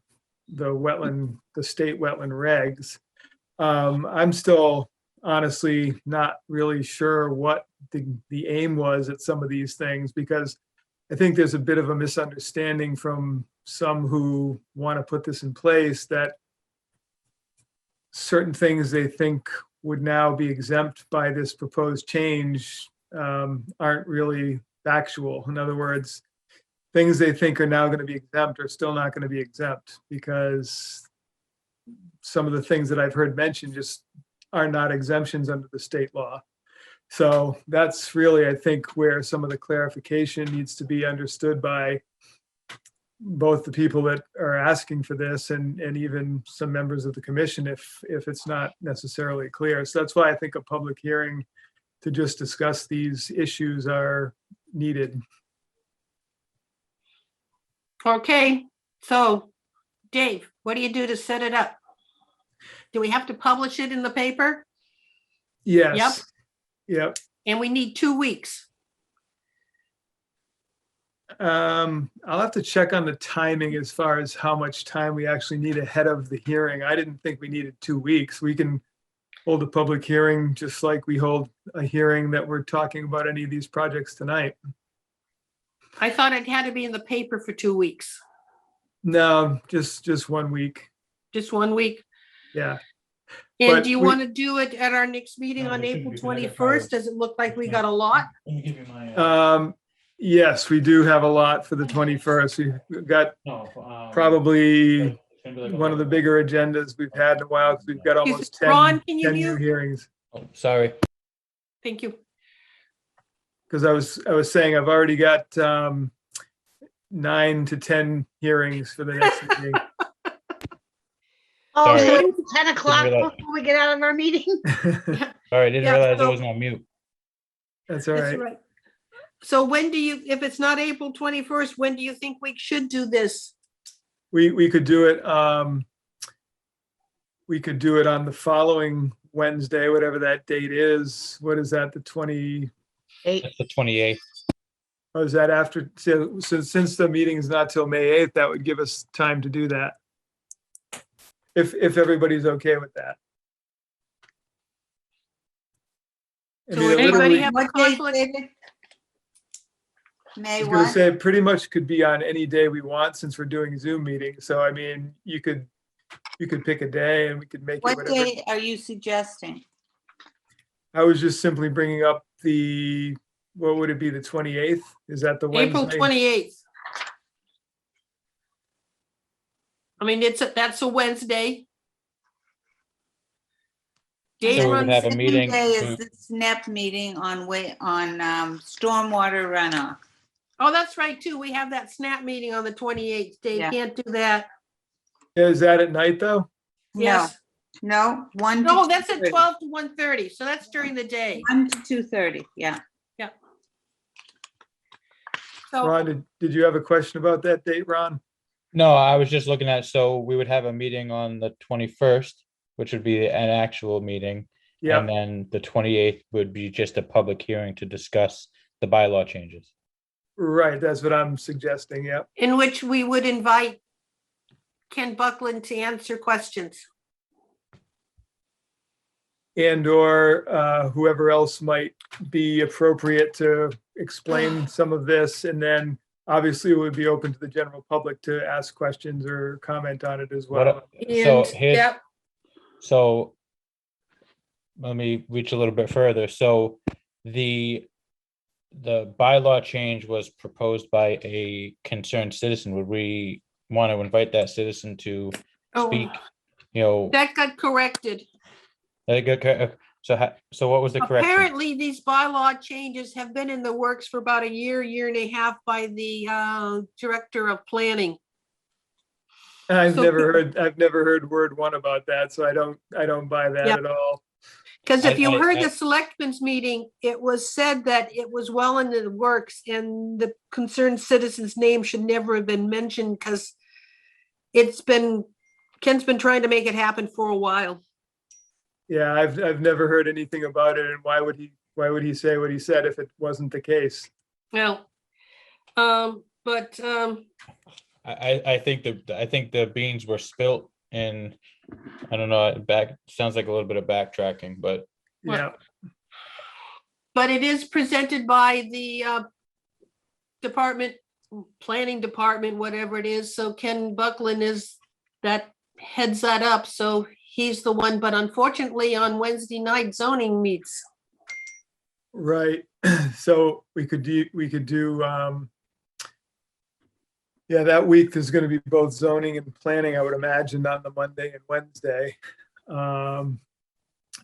state wetland regs. I'm still honestly not really sure what the aim was at some of these things, because I think there's a bit of a misunderstanding from some who want to put this in place that certain things they think would now be exempt by this proposed change aren't really factual. In other words, things they think are now going to be exempt are still not going to be exempt, because some of the things that I've heard mentioned just are not exemptions under the state law. So that's really, I think, where some of the clarification needs to be understood by both the people that are asking for this and even some members of the commission if it's not necessarily clear. So that's why I think a public hearing to just discuss these issues are needed.
Okay, so Dave, what do you do to set it up? Do we have to publish it in the paper?
Yes. Yep.
And we need 2 weeks.
I'll have to check on the timing as far as how much time we actually need ahead of the hearing. I didn't think we needed 2 weeks. We can hold a public hearing just like we hold a hearing that we're talking about any of these projects tonight.
I thought it had to be in the paper for 2 weeks.
No, just 1 week.
Just 1 week.
Yeah.
And
But
do you
we-
want to do it at our next meeting on April 21st? Does it look like we got a lot?
Yes, we do have a lot for the 21st. We've got probably one of the bigger agendas we've had in a while, because we've got almost 10
Ron, can you
10 new
mute?
hearings.
Oh, sorry.
Thank you.
Because I was saying I've already got 9 to 10 hearings for the next meeting.
Oh,
Sorry.
so it's 10 o'clock
Didn't realize-
before we get out of our meeting?
Sorry, I didn't
Yeah,
realize I
so-
wasn't on mute.
That's all
That's
right.
right. So when do you, if it's not April 21st, when do you think we should do this?
We could do it. We could do it on the following Wednesday, whatever that date is. What is that? The 20?
That's the 28th.
Or is that after? So since the meeting is not till May 8th, that would give us time to do that. If everybody's okay with that. I
So
mean,
would
it
anybody
literally-
have a
what date,
conflict?
David?
I
May
was gonna
what?
say, it pretty much could be on any day we want since we're doing Zoom meetings. So I mean, you could pick a day and we could make it
What
whatever.
day are you suggesting?
I was just simply bringing up what would it be, the 28th? Is that the
April
Wednesday?
28th. I mean, that's a Wednesday. Dave
So we would
runs,
have a
Second
meeting.
day is
to-
the SNAP meeting on stormwater runoff.
oh, that's right too. We have that SNAP meeting on the 28th. Dave
Yeah.
can't do that.
Yeah, is that at night though?
Yes.
No, 1 to
No, that's at
2:30.
12 to 1:30. So that's during the day.
1 to 2:30, yeah.
So
Ron, did you have a question about that date, Ron?
No, I was just looking at, so we would have a meeting on the 21st, which would be an actual meeting.
Yeah.
And then the 28th would be just a public hearing to discuss the bylaw changes.
Right, that's what I'm suggesting, yeah.
in which we would invite Ken Buckland to answer questions.
And or whoever else might be appropriate to explain some of this. And then obviously it would be open to the general public to ask questions or comment on it as well.
So
And,
here's,
yep,
so let me reach a little bit further. So the bylaw change was proposed by a concerned citizen. Would we want to invite that citizen to
Oh.
speak? You know,
that got corrected.
so what was the correction?
Apparently, these bylaw changes have been in the works for about a year, year and a half by the Director of Planning.
I've
So-
never heard word one about that, so I don't buy that
Yep.
at all.
Because if you
I-
heard the selectmen's meeting, it was said that it was well into the works and the concerned citizen's name should never have been mentioned because Ken's been trying to make it happen for a while.
Yeah, I've never heard anything about it, and why would he say what he said if it wasn't the case?
Well,
I think the beans were spilt and I don't know, sounds like a little bit of backtracking, but
Yeah,
but it is presented by the planning department, whatever it is. So Ken Buckland heads that up. So he's the one, but unfortunately on Wednesday night zoning meets.
right. So we could do yeah, that week there's going to be both zoning and planning, I would imagine, on the Monday and Wednesday.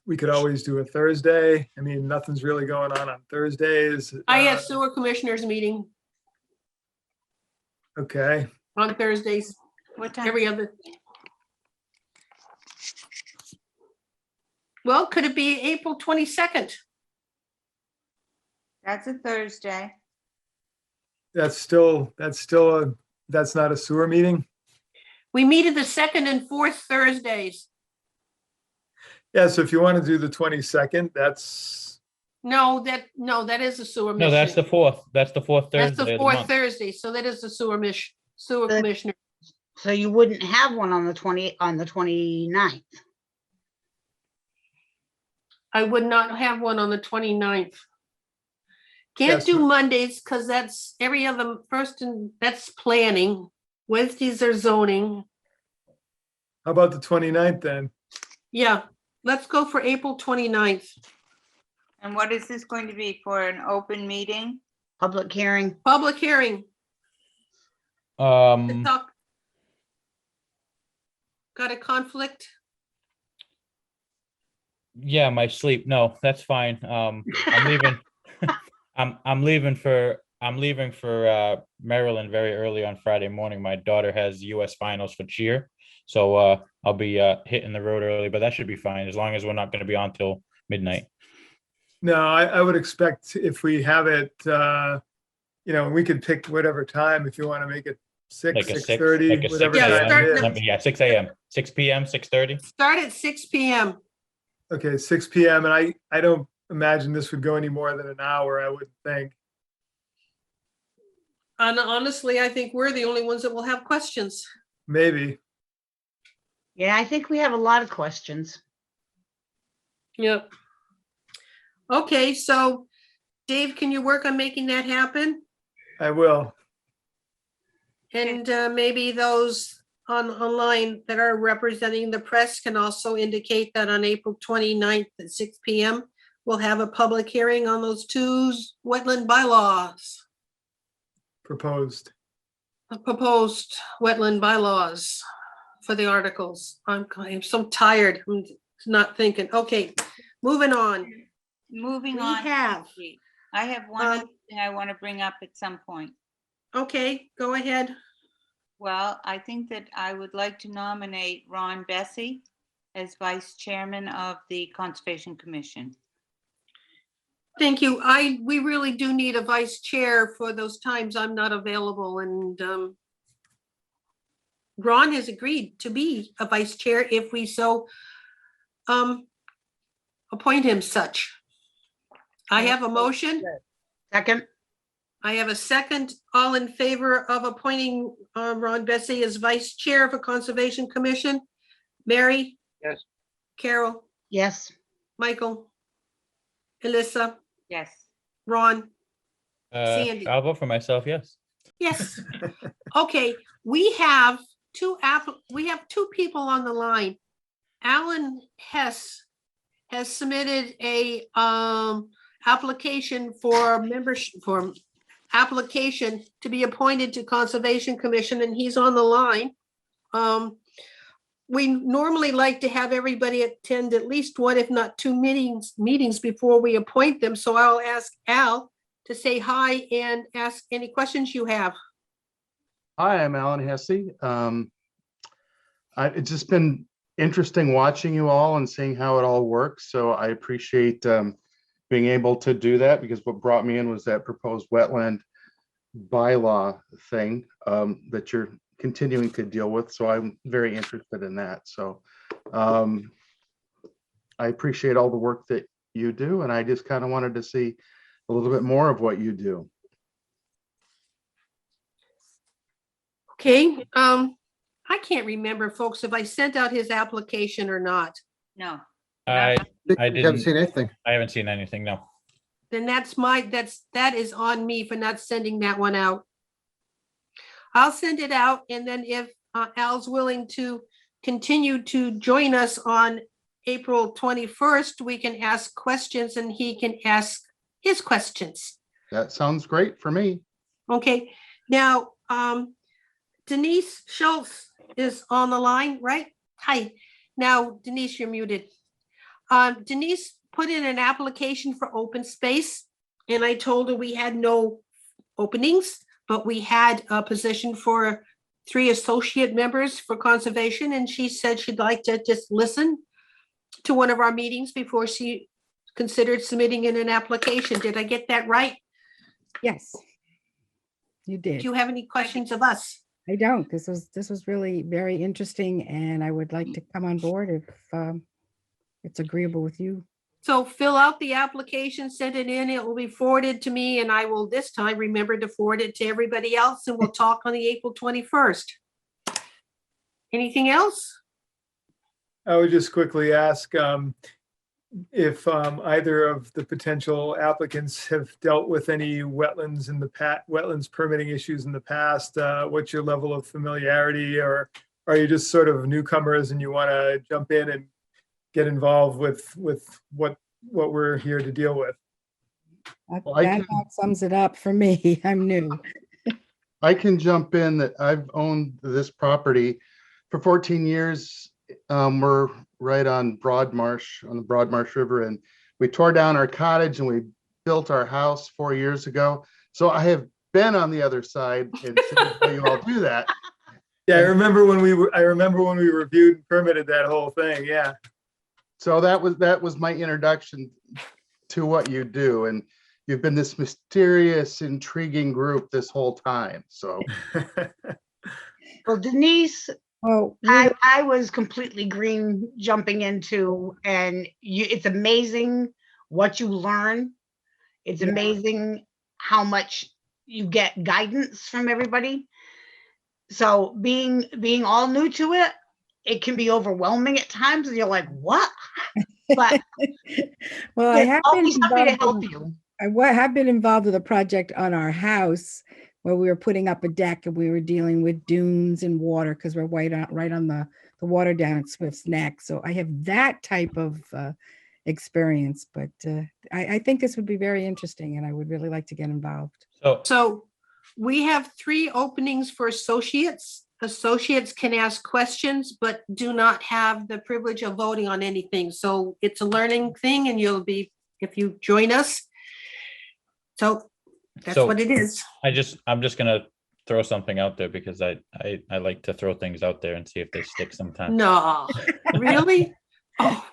We could always do a Thursday. I mean, nothing's really going on Thursdays.
I have sewer commissioners meeting
Okay,
on Thursdays,
What time?
every other. Well, could it be April 22nd?
That's a Thursday.
that's not a sewer meeting?
We meet at the second and fourth Thursdays.
Yeah, so if you want to do the 22nd, that's,
No, that is a sewer.
no, that's the
commissioner.
fourth. That's the fourth
That's
Thursday
the
of the
fourth
month.
Thursday, so that is the sewer
The-
commissioner.
So you wouldn't have one on the 29th.
I would not have one on the 29th. Can't
Yes.
do Mondays because that's every other that's planning. Wednesdays are zoning.
how about the 29th then?
Yeah, let's go for April 29th.
And what is this going to be for an open meeting?
Public hearing.
Public hearing.
Um,
Got a conflict?
yeah, my sleep. No, that's fine. I'm leaving. I'm leaving for Maryland very early on Friday morning. My daughter has US finals for cheer. So I'll be hitting the road early, but that should be fine as long as we're not going to be on till midnight.
No, I would expect if we have it, we could pick whatever time if you want to make it 6,
Like a 6,
6:30,
like a 6
whatever
Yeah,
time
start
it is.
the-
Yeah, 6 a.m., 6 p.m., 6:30.
Start at 6 p.m.
Okay, 6 p.m. And I don't imagine this would go any more than an hour, I would think.
And honestly, I think we're the only ones that will have questions.
Maybe.
Yeah, I think we have a lot of questions.
Yep. Okay, so Dave, can you work on making that happen?
I will.
And maybe those online that are representing the press can also indicate that on April 29th at 6 p.m. we'll have a public hearing on those two wetland bylaws,
Proposed.
proposed wetland bylaws for the articles. I'm so tired. I'm not thinking. Okay, moving on.
Moving
We
on.
have.
I have one other thing I want to bring up at some point.
Okay, go ahead.
Well, I think that I would like to nominate Ron Bessie as vice chairman of the Conservation Commission.
Thank you. We really do need a vice chair for those times I'm not available, and Ron has agreed to be a vice chair if we so appoint him such. I have a motion.
Second,
I have a second. All in favor of appointing Ron Bessie as vice chair for Conservation Commission? Mary,
Yes.
Carol,
Yes.
Michael, Alyssa,
Yes.
Ron, Sandy.
I'll vote for myself, yes.
Yes. Okay, we have two people on the line. Alan Hess has submitted a application for membership, for application to be appointed to Conservation Commission, and he's on the line. We normally like to have everybody attend at least one, if not two meetings before we appoint them. So I'll ask Al to say hi and ask any questions you have.
Hi, I'm Alan Hesse. It's just been interesting watching you all and seeing how it all works. So I appreciate being able to do that, because what brought me in was that proposed wetland bylaw thing that you're continuing to deal with. So I'm very interested in that. So I appreciate all the work that you do, and I just kind of wanted to see a little bit more of what you do.
Okay, I can't remember, folks, if I sent out his application or not.
No.
I
Haven't
didn't,
seen anything.
I haven't seen anything, no.
Then that is on me for not sending that one out. I'll send it out, and then if Al's willing to continue to join us on April 21st, we can ask questions and he can ask his questions.
That sounds great for me.
Okay, now, Denise Schultz is on the line, right? Hi. Now, Denise, you're muted. Denise put in an application for open space, and I told her we had no openings, but we had a position for 3 associate members for conservation, and she said she'd like to just listen to one of our meetings before she considered submitting in an application. Did I get that right?
Yes, you
Do
did.
you have any questions of us?
I don't. This was really very interesting, and I would like to come on board if it's agreeable with you.
So fill out the application, send it in, it will be forwarded to me, and I will this time remember to forward it to everybody else, and we'll talk on the April 21st. Anything else?
I would just quickly ask if either of the potential applicants have dealt with any wetlands in the wetlands permitting issues in the past. What's your level of familiarity, or are you just sort of newcomers and you want to jump in and get involved with what we're here to deal with?
That
Well, I
that
can-
about sums it up for me. I'm new.
I can jump in that I've owned this property for 14 years. We're right on Broadmarsh, on the Broadmarsh River, and we tore down our cottage and we built our house 4 years ago. So I have been on the other side and seen how you all do that.
Yeah, I remember when we reviewed and permitted that whole thing. Yeah.
So that was my introduction to what you do, and you've been this mysterious, intriguing group this whole time. So
Well, Denise,
Oh,
I was completely green jumping into, and it's amazing what you learn. It's amazing how much you get guidance from everybody. So being all new to it, it can be overwhelming at times, and you're like, what? But
well, I
there's
have been
always somebody to
involved
help
in-
you.
I have been involved with a project on our house where we were putting up a deck and we were dealing with dunes and water because we're right on the water down at Swift's Neck. So I have that type of experience, but I think this would be very interesting and I would really like to get involved.
So we have 3 openings for associates. Associates can ask questions, but do not have the privilege of voting on anything. So it's a learning thing, and you'll be, if you join us. So that's
So
what it is.
I'm just gonna throw something out there because I like to throw things out there and see if they stick sometimes.
No, really? Oh,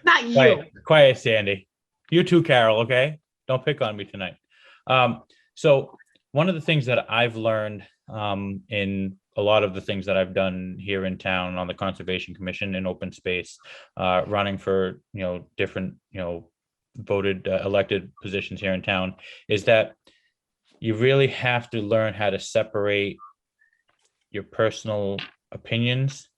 not you.
Quiet, Sandy. You too, Carol, okay? Don't pick on me tonight. So one of the things that I've learned in a lot of the things that I've done here in town on the Conservation Commission in open space, running for, different, voted elected positions here in town, is that you really have to learn how to separate your personal opinions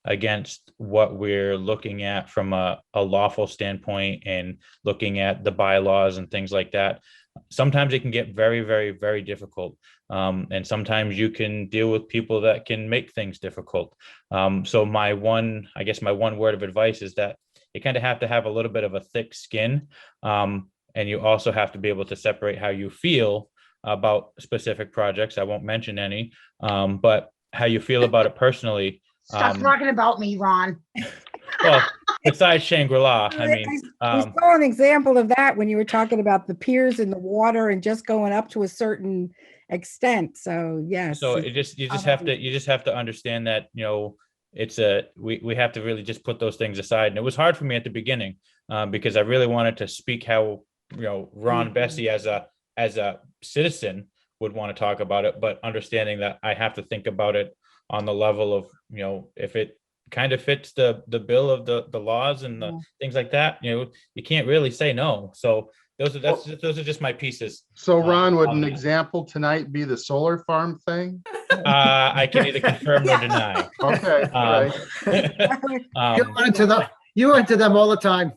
against what we're looking at from a lawful standpoint and looking at the bylaws and things like that. Sometimes it can get very, very, very difficult. And sometimes you can deal with people that can make things difficult. So my one word of advice is that you kind of have to have a little bit of a thick skin. And you also have to be able to separate how you feel about specific projects. I won't mention any, but how you feel about it personally.
Stop talking about me, Ron.
Well, besides Shangri-La, I mean,
We saw an example of that when you were talking about the piers in the water and just going up to a certain extent. So yes.
so you just have to understand that, you know, we have to really just put those things aside. And it was hard for me at the beginning because I really wanted to speak how, you know, Ron Bessie as a citizen would want to talk about it, but understanding that I have to think about it on the level of, you know, if it kind of fits the bill of the laws and the things like that, you know, you can't really say no. So those are just my pieces.
So Ron, would an example tonight be the solar farm thing?
I can either confirm or deny.
Okay, all right.
You were into them all the time.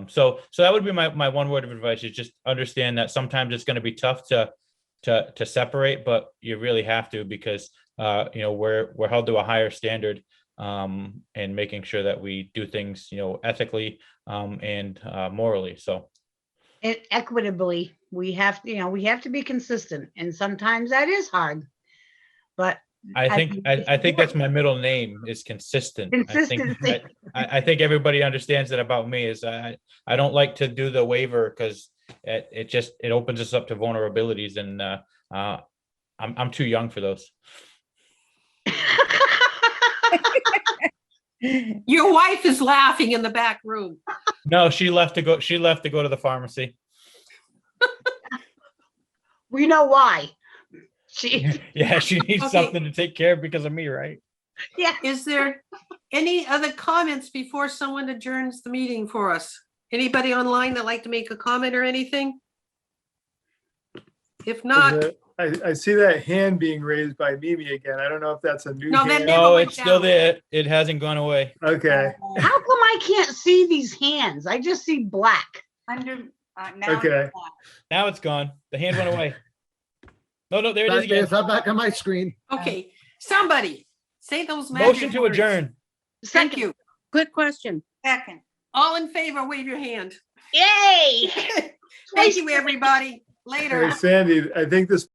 So that would be my one word of advice, is just understand that sometimes it's going to be tough to separate, but you really have to, because you know, we're held to a higher standard, and making sure that we do things, you know, ethically and morally. So
And equitably, we have to, we have to be consistent, and sometimes that is hard. But
I think that's my middle name, is consistent.
Consistency.
I think everybody understands that about me, is I don't like to do the waiver because it opens us up to vulnerabilities, and I'm too young for those.
Your wife is laughing in the back room.
No, she left to go to the pharmacy.
We know why.
Yeah, she needs
Okay.
something to take care of because of me, right?
Yeah.
Is there any other comments before someone adjourns the meeting for us? Anybody online that'd like to make a comment or anything? If not,
I see that hand being raised by Mimi again. I don't know if that's a new
No, that
hand.
never
No,
went
it's still
down.
there. It hasn't gone away.
Okay,
How come I can't see these hands? I just see black.
Under, now.
okay.
Now it's gone. The hand went away. No, there it is again.
It's not back on my screen.
okay, somebody say those magic
Motion to
words.
adjourn.
Thank you.
Quick question.
Second.
All in favor, wave your hand.
Yay!
Thank you, everybody. Later.
Hey, Sandy, I think this